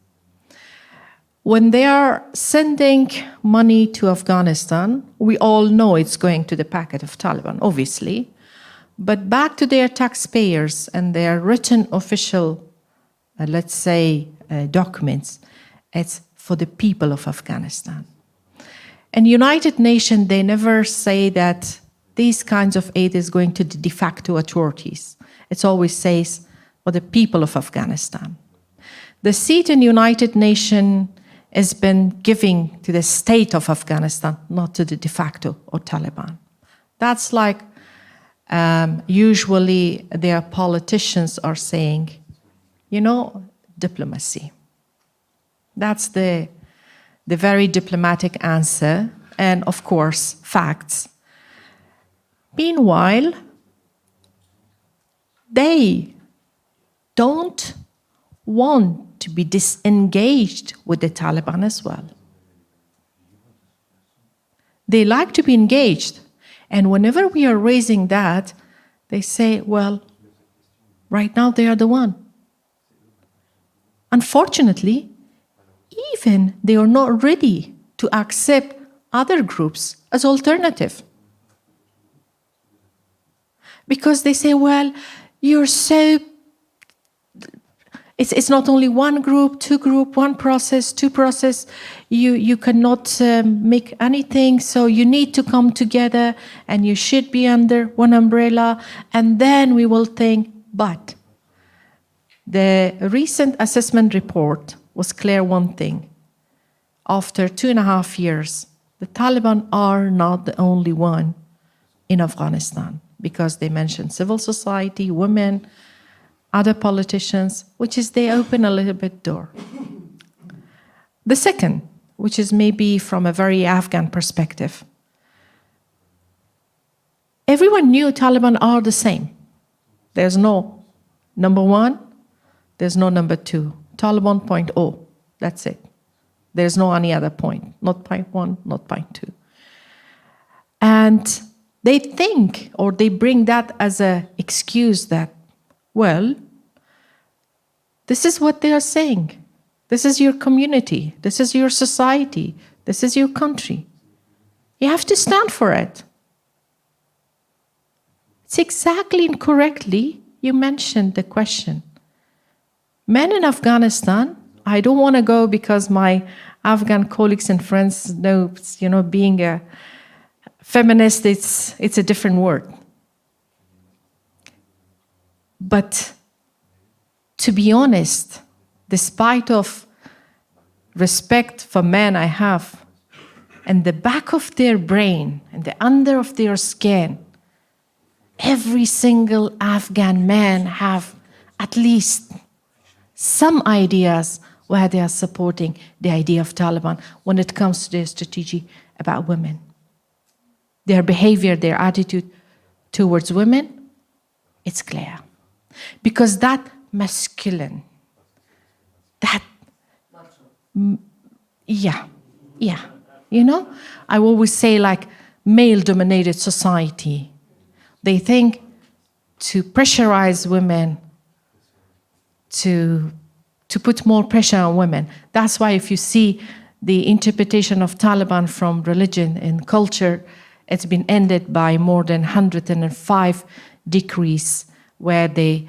When they are sending money to Afghanistan, we all know it's going to the pocket of Taliban, obviously, but back to their taxpayers and their written official, let's say, documents, it's for the people of Afghanistan. And United Nations, they never say that these kinds of aid is going to the de facto authorities. It always says for the people of Afghanistan. The seat in United Nations has been given to the state of Afghanistan, not to the de facto or Taliban. That's like usually their politicians are saying, diplomacy. That's the very diplomatic answer, and of course, facts. Meanwhile, they don't want to be disengaged with the Taliban as well. They like to be engaged, and whenever we are raising that, they say, well, right now they are the one. Unfortunately, even they are not ready to accept other groups as alternative. Because they say, well, you're so... It's not only one group, two group, one process, two process. You cannot make anything, so you need to come together and you should be under one umbrella, and then we will think, but the recent assessment report was clear one thing. After 2.5 years, the Taliban are not the only one in Afghanistan, because they mentioned civil society, women, other politicians, which is they open a little bit door. The second, which is maybe from a very Afghan perspective, everyone knew Taliban are the same. There's no number one, there's no number two. Taliban 0.0, that's it. There's no any other point, not 0.1, not 0.2. And they think, or they bring that as an excuse that, well, this is what they are saying. This is your community. This is your society. This is your country. You have to stand for it. It's exactly and correctly you mentioned the question. Men in Afghanistan I don't want to go because my Afghan colleagues and friends know, being a feminist, it's a different word. But to be honest, despite of respect for men I have, and the back of their brain and the under of their skin, every single Afghan man have at least some ideas where they are supporting the idea of Taliban when it comes to their strategy about women. Their behavior, their attitude towards women, it's clear. Because that masculine, that, yeah. I always say like male-dominated society, they think to pressurize women, to put more pressure on women. That's why if you see the interpretation of Taliban from religion and culture, it's been ended by more than 105 decrees where they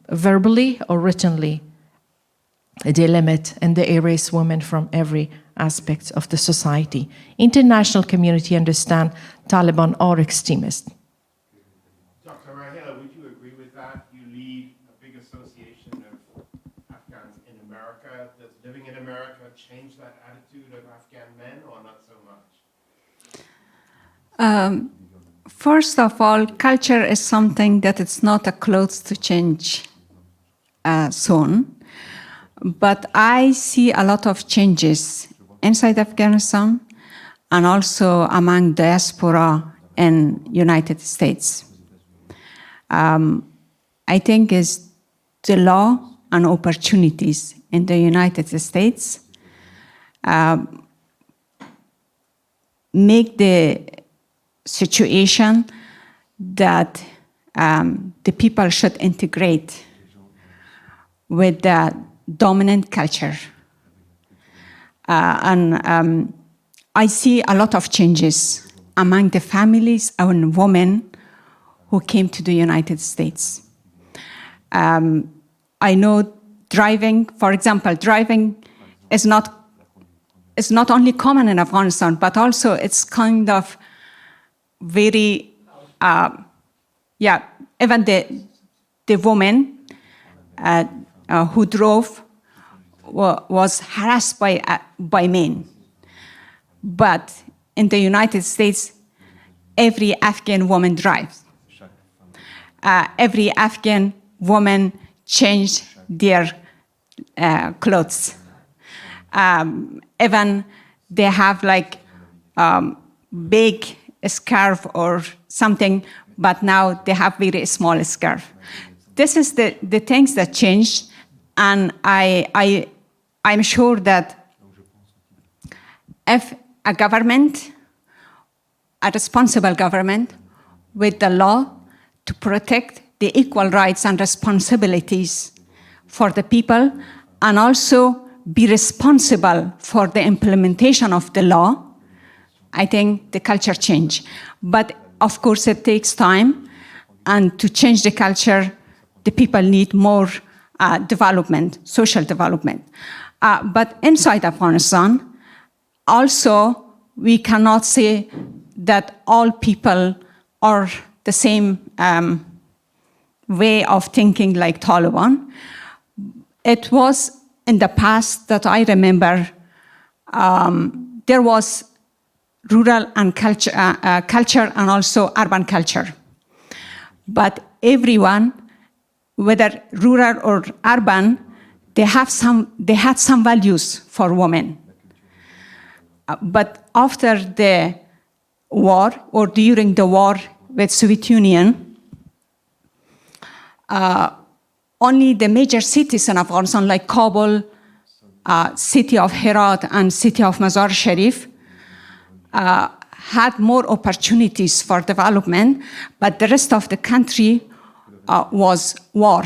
verbally or writtenly they limit and they erase women from every aspect of the society. International community understand Taliban are extremists. Dr. Rahela, would you agree with that? You lead a big association of Afghans in America. Does living in America change that attitude of Afghan men or not so much? First of all, culture is something that it's not a clothes to change soon. But I see a lot of changes inside Afghanistan and also among diaspora in United States. I think is the law and opportunities in the United States make the situation that the people should integrate with the dominant culture. I see a lot of changes among the families and women who came to the United States. I know driving, for example, driving is not only common in Afghanistan, but also it's kind of very, even the woman who drove was harassed by men. But in the United States, every Afghan woman drives. Every Afghan woman changed their clothes. Even they have like big scarf or something, but now they have very small scarf. This is the things that changed, and I'm sure that if a government, a responsible government, with the law to protect the equal rights and responsibilities for the people, and also be responsible for the implementation of the law, I think the culture change. But of course it takes time, and to change the culture, the people need more development, social development. But inside Afghanistan, also, we cannot say that all people are the same way of thinking like Taliban. It was in the past that I remember there was rural and culture and also urban culture. But everyone, whether rural or urban, they had some values for women. But after the war or during the war with Soviet Union, only the major cities in Afghanistan, like Kabul, city of Herat, and city of Mazar Sharif, had more opportunities for development, but the rest of the country was war.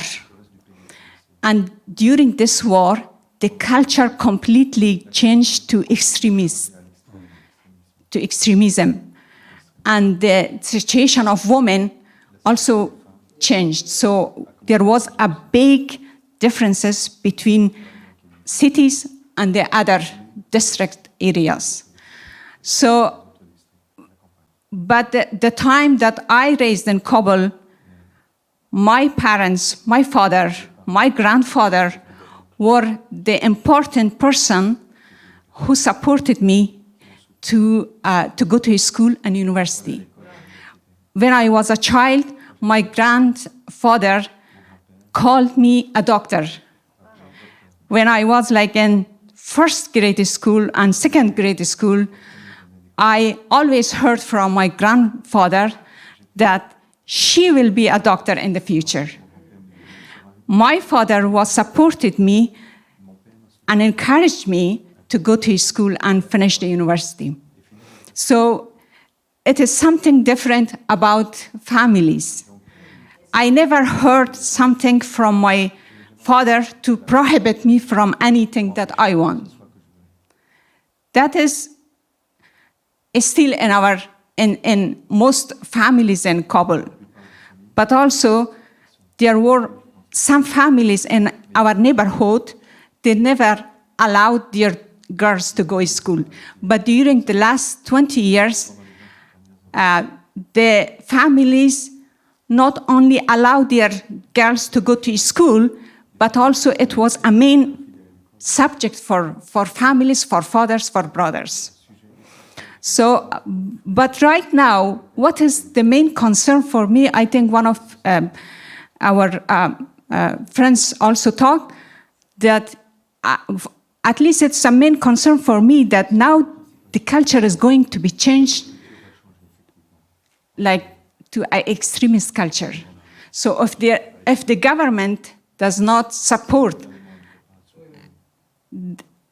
And during this war, the culture completely changed to extremism. And the situation of women also changed. So there was a big differences between cities and the other district areas. So, but the time that I raised in Kabul, my parents, my father, my grandfather were the important person who supported me to go to school and university. When I was a child, my grandfather called me a doctor. When I was like in first grade school and second grade school, I always heard from my grandfather that she will be a doctor in the future. My father was supported me and encouraged me to go to school and finish the university. So it is something different about families. I never heard something from my father to prohibit me from anything that I want. That is still in most families in Kabul. But also, there were some families in our neighborhood, they never allowed their girls to go to school. But during the last 20 years, the families not only allowed their girls to go to school, but also it was a main subject for families, for fathers, for brothers. So, but right now, what is the main concern for me? I think one of our friends also talked that at least it's a main concern for me that now the culture is going to be changed like to an extremist culture. So if the government does not support,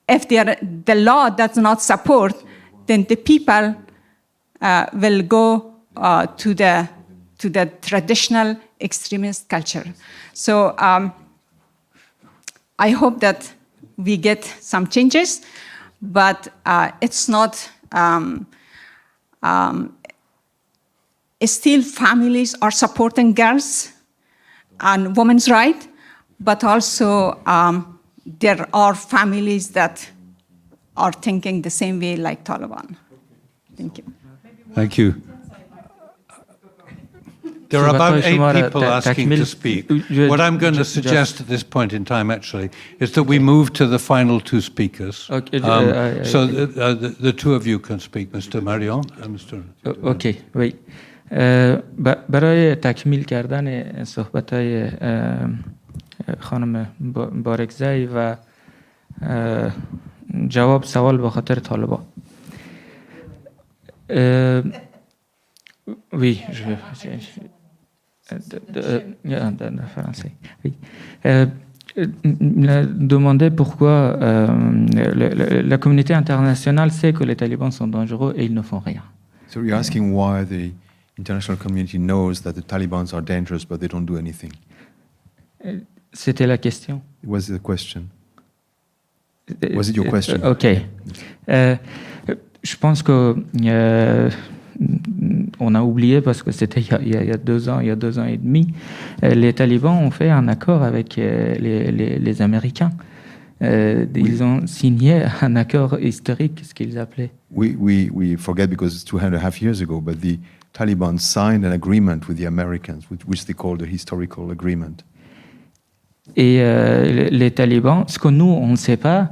if the law does not support, then the people will go to the traditional extremist culture. So I hope that we get some changes, but it's not. Still, families are supporting girls and women's rights, but also there are families that are thinking the same way like Taliban. Thank you. Thank you. There are about 8 people asking to speak. What I'm going to suggest at this point in time, actually, is that we move to the final 2 speakers. Okay, so the 2 of you can speak, Mr. Marion and Mr. Okay, wait. برای تکمیل کردن صحبت‌های خانم بارکزای و جواب سوال به خاطر طالبان. Oui, français. Oui. Demander pourquoi la communauté internationale sait que les talibans sont dangereux et ils ne font rien. So you're asking why the international community knows that the Taliban are dangerous but they don't do anything. C'était la question. It was the question. Was it your question? Ok. Je pense que on a oublié parce que c'était il y a 2 ans, il y a 2 ans et demi, les talibans ont fait un accord avec les Américains. Ils ont signé un accord historique, ce qu'ils appelaient. We forget because it's 2.5 years ago, but the Taliban signed an agreement with the Americans, which they call the historical agreement. Et les talibans, ce que nous, on ne sait pas,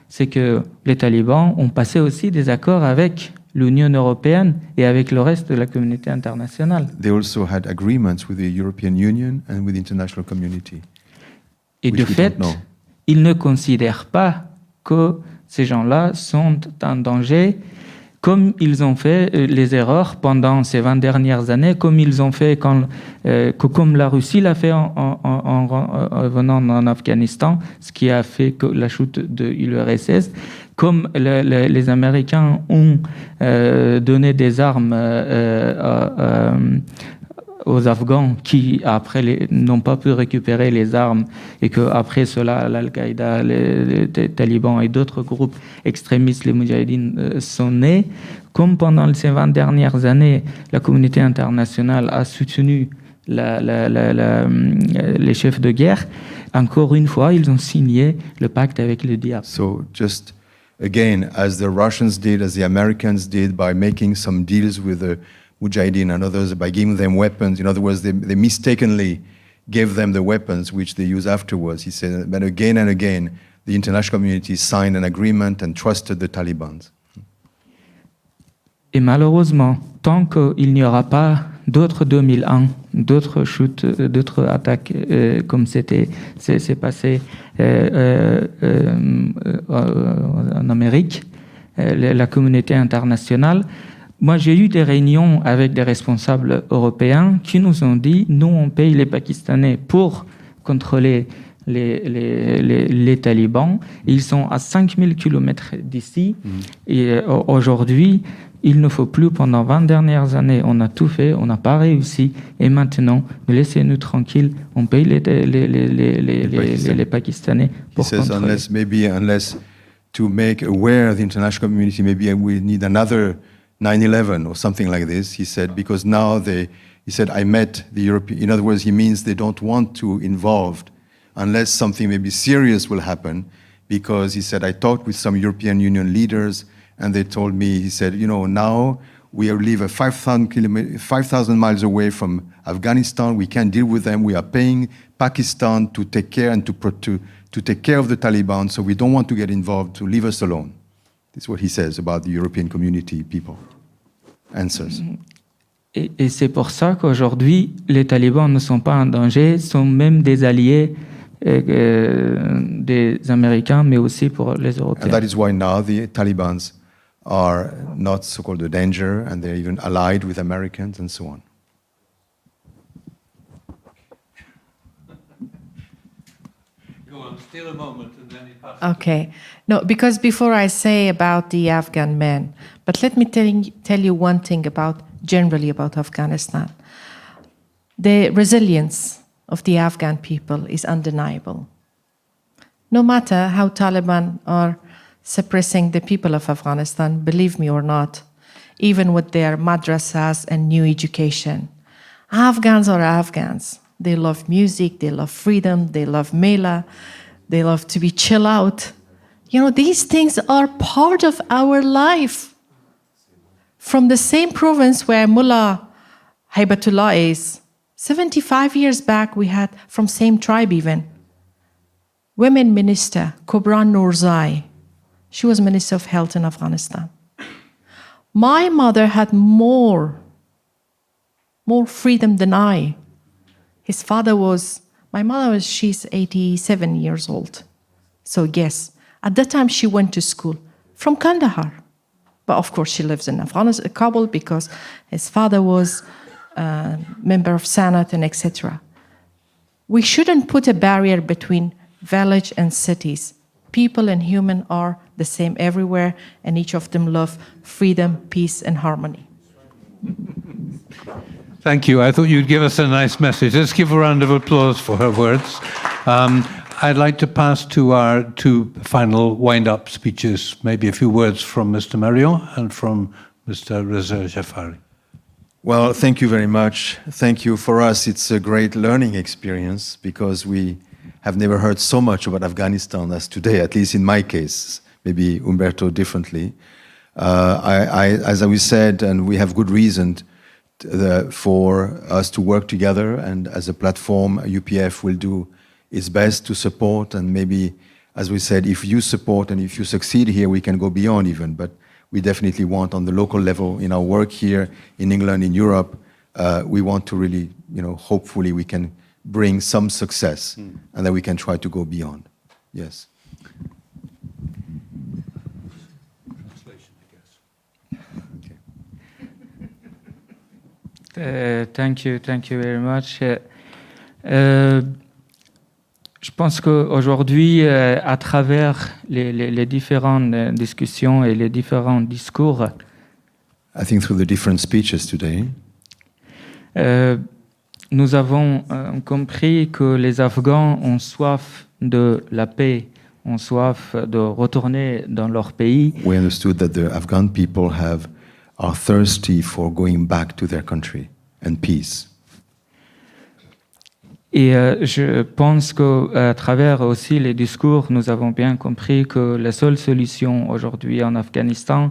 c'est que les talibans ont passé aussi des accords avec l'Union européenne et avec le reste de la communauté internationale. They also had agreements with the European Union and with the international community. Et de fait, ils ne considèrent pas que ces gens-là sont en danger, comme ils ont fait les erreurs pendant ces 20 dernières années, comme ils ont fait comme la Russie l'a fait en venant en Afghanistan, ce qui a fait que la chute de l'URSS, comme les Américains ont donné des armes aux Afghans qui, après, n'ont pas pu récupérer les armes et qu'après cela, l'Al-Qaïda, les talibans et d'autres groupes extrémistes, les Moudjahidines, sont nés. Comme pendant ces 20 dernières années, la communauté internationale a soutenu les chefs de guerre, encore une fois, ils ont signé le pacte avec le diable. So just again, as the Russians did, as the Americans did, by making some deals with the Mujahideen and others, by giving them weapons. In other words, they mistakenly gave them the weapons which they use afterwards. He said, but again and again, the international community signed an agreement and trusted the Taliban. Et malheureusement, tant qu'il n'y aura pas d'autres 2001, d'autres chutes, d'autres attaques comme c'est passé en Amérique, la communauté internationale, moi j'ai eu des réunions avec des responsables européens qui nous ont dit, nous on paye les Pakistanais pour contrôler les talibans, ils sont à 5000 km d'ici, et aujourd'hui, il ne faut plus, pendant 20 dernières années, on a tout fait, on n'a pas réussi, et maintenant, laissez-nous tranquilles, on paye les Pakistanais pour contrôler. Unless to make aware the international community, maybe we need another 9/11 or something like this, he said, because now he said, I met the European, in other words, he means they don't want to involved unless something maybe serious will happen, because he said, I talked with some European Union leaders, and they told me, he said, now we live 5,000 miles away from Afghanistan. We can't deal with them. We are paying Pakistan to take care and to take care of the Taliban, so we don't want to get involved, to leave us alone. This is what he says about the European community people. Answers. Et c'est pour ça qu'aujourd'hui, les talibans ne sont pas en danger, sont même des alliés des Américains, mais aussi pour les Européens. And that is why now the Taliban are not so-called a danger, and they're even allied with Americans and so on. Go on, still a moment, and then it passes. Okay. No, because before I say about the Afghan men, but let me tell you one thing generally about Afghanistan. The resilience of the Afghan people is undeniable. No matter how Taliban are suppressing the people of Afghanistan, believe me or not, even with their madrasas and new education, Afghans are Afghans. They love music, they love freedom, they love mela, they love to be chill out. These things are part of our life. From the same province where Mullah Haibatullah is, 75 years back we had, from same tribe even, women minister, Kubran Noorzai. She was Minister of Health in Afghanistan. My mother had more freedom than I. His father she's 87 years old. So yes, at that time she went to school from Kandahar. But of course she lives in Afghanistan, Kabul, because his father was a member of Senate and etc. We shouldn't put a barrier between village and cities. People and human are the same everywhere, and each of them love freedom, peace, and harmony. Thank you. I thought you'd give us a nice message. Let's give a round of applause for her words. I'd like to pass to our two final wind-up speeches, maybe a few words from Mr. Marion and from Mr. Reza Jafari. Well, thank you very much. Thank you. For us, it's a great learning experience, because we have never heard so much about Afghanistan as today, at least in my case, maybe Umberto differently. As we said, and we have good reason for us to work together, and as a platform, UPF will do its best to support, and maybe, as we said, if you support and if you succeed here, we can go beyond even, but we definitely want on the local level, in our work here in England, in Europe, we want to really, hopefully we can bring some success, and that we can try to go beyond. Yes. Translation, I guess. Okay. Thank you very much. Je pense qu'aujourd'hui, à travers les différentes discussions et les différents discours, I think through the different speeches today, nous avons compris que les Afghans ont soif de la paix, ont soif de retourner dans leur pays. We understood that the Afghan people are thirsty for going back to their country and peace. Et je pense qu'à travers aussi les discours, nous avons bien compris que la seule solution aujourd'hui en Afghanistan,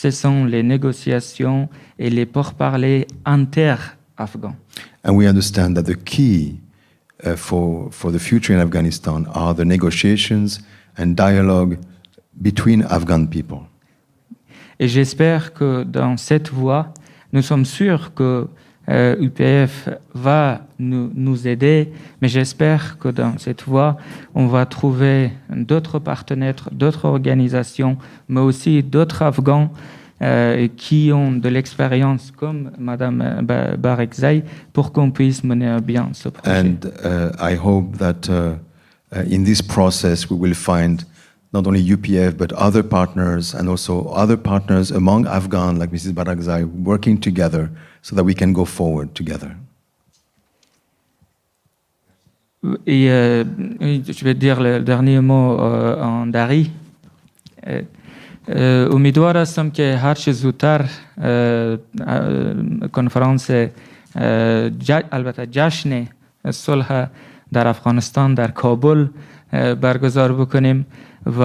ce sont les négociations et les pourparlers inter-afghans. And we understand that the key for the future in Afghanistan are the negotiations and dialogue between Afghan people. Et j'espère que dans cette voie, nous sommes sûrs que UPF va nous aider, mais j'espère que dans cette voie, on va trouver d'autres partenaires, d'autres organisations, mais aussi d'autres Afghans qui ont de l'expérience comme Madame Barakzai pour qu'on puisse mener à bien ce projet. And I hope that in this process we will find not only UPF but other partners and also other partners among Afghan like Mrs. Barakzai working together so that we can go forward together. Et je vais dire le dernier mot en dari. امیدوار هستم که هر چه زودتر کنفرانس البته جشن صلح در افغانستان در کابل برگزار بکنیم و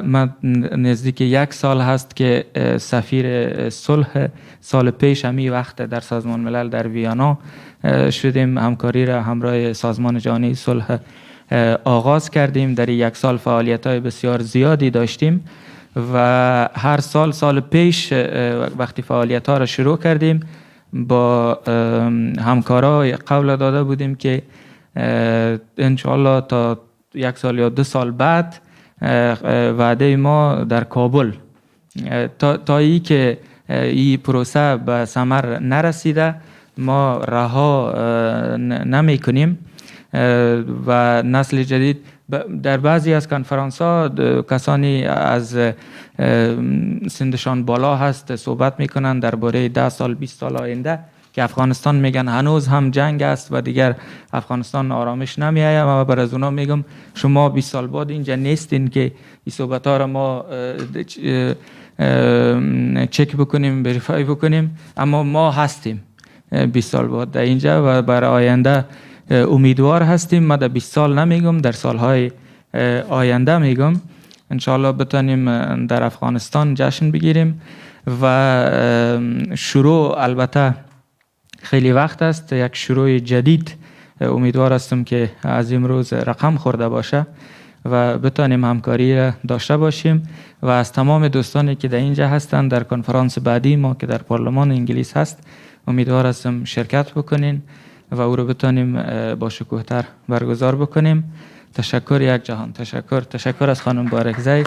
من نزدیک 1 سال هست که سفیر صلح سال پیش همی وقت در سازمان ملل در ویانا شدیم، همکاری را همراه سازمان جهانی صلح آغاز کردیم. در 1 سال فعالیت‌های بسیار زیادی داشتیم و هر سال پیش وقتی فعالیت‌ها را شروع کردیم با همکارای قول داده بودیم که انشاءالله تا 1 سال یا 2 سال بعد وعده ما در کابل تا ای که این پروسه به ثمر نرسیده ما رها نمی کنیم و نسل جدید در بعضی از کنفرانس ها کسانی از سنشان بالا هست صحبت میکنن درباره 10 سال 20 سال آینده که افغانستان میگن هنوز هم جنگ است و دیگر افغانستان آرامش نمیآید. ما بر از اونا میگم شما 20 سال بعد اینجا نیستین که این صحبت ها را ما چک بکنیم وریفای بکنیم، اما ما هستیم 20 سال بعد در اینجا و برای آینده امیدوار هستیم. ما در 20 سال نمیگم، در سالهای آینده میگم انشاءالله بتونیم در افغانستان جشن بگیریم و شروع البته خیلی وقت است، یک شروع جدید امیدوار هستم که از امروز رقم خورده باشه و بتونیم همکاری را داشته باشیم و از تمام دوستانی که در اینجا هستند در کنفرانس بعدی ما که در پارلمان انگلیس هست امیدوار هستم شرکت بکنین و او رو بتونیم با شکوه‌تر برگزار بکنیم. تشکر یک جهان. تشکر از خانم بارکزای.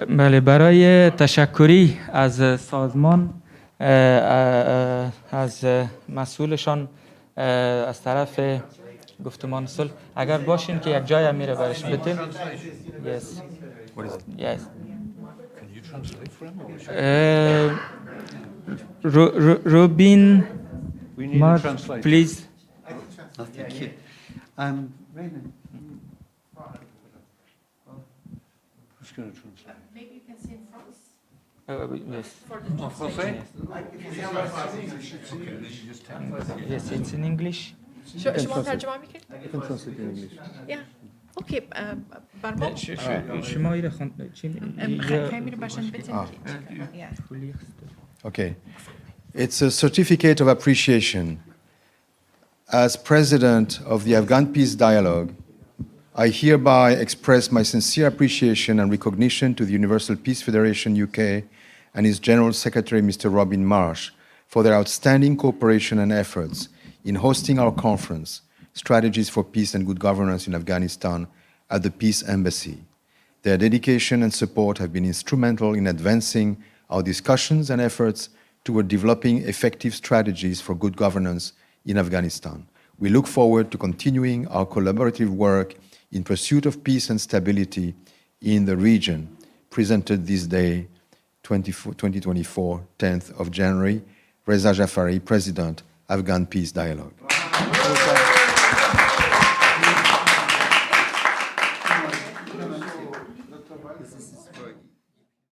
بله، برای تشکری از سازمان از مسئولشان از طرف گفتمان صلح اگر باشین که یک جای میره برش بتیم. Yes. Yes. Can you translate for him? Robin, We need Mark, a translator. please. Thank you. Raymond. Who's going to translate? Maybe you can say in France. Yes. En français? Yes, it's in English. شما ترجمه میکنید؟ You can translate in English. Yeah. Okay. بر ما شما ایره خیلی باشن بتیم. Okay. It's a certificate of appreciation. As president of the Afghan Peace Dialogue, I hereby express my sincere appreciation and recognition to the Universal Peace Federation UK and its General Secretary, Mr. Robin Marsh, for their outstanding cooperation and efforts in hosting our conference, Strategies for Peace and Good Governance in Afghanistan, at the Peace Embassy. Their dedication and support have been instrumental in advancing our discussions and efforts toward developing effective strategies for good governance in Afghanistan. We look forward to continuing our collaborative work in pursuit of peace and stability in the region. Presented this day, 2024, 10th of January, Reza Jafari, President, Afghan Peace Dialogue.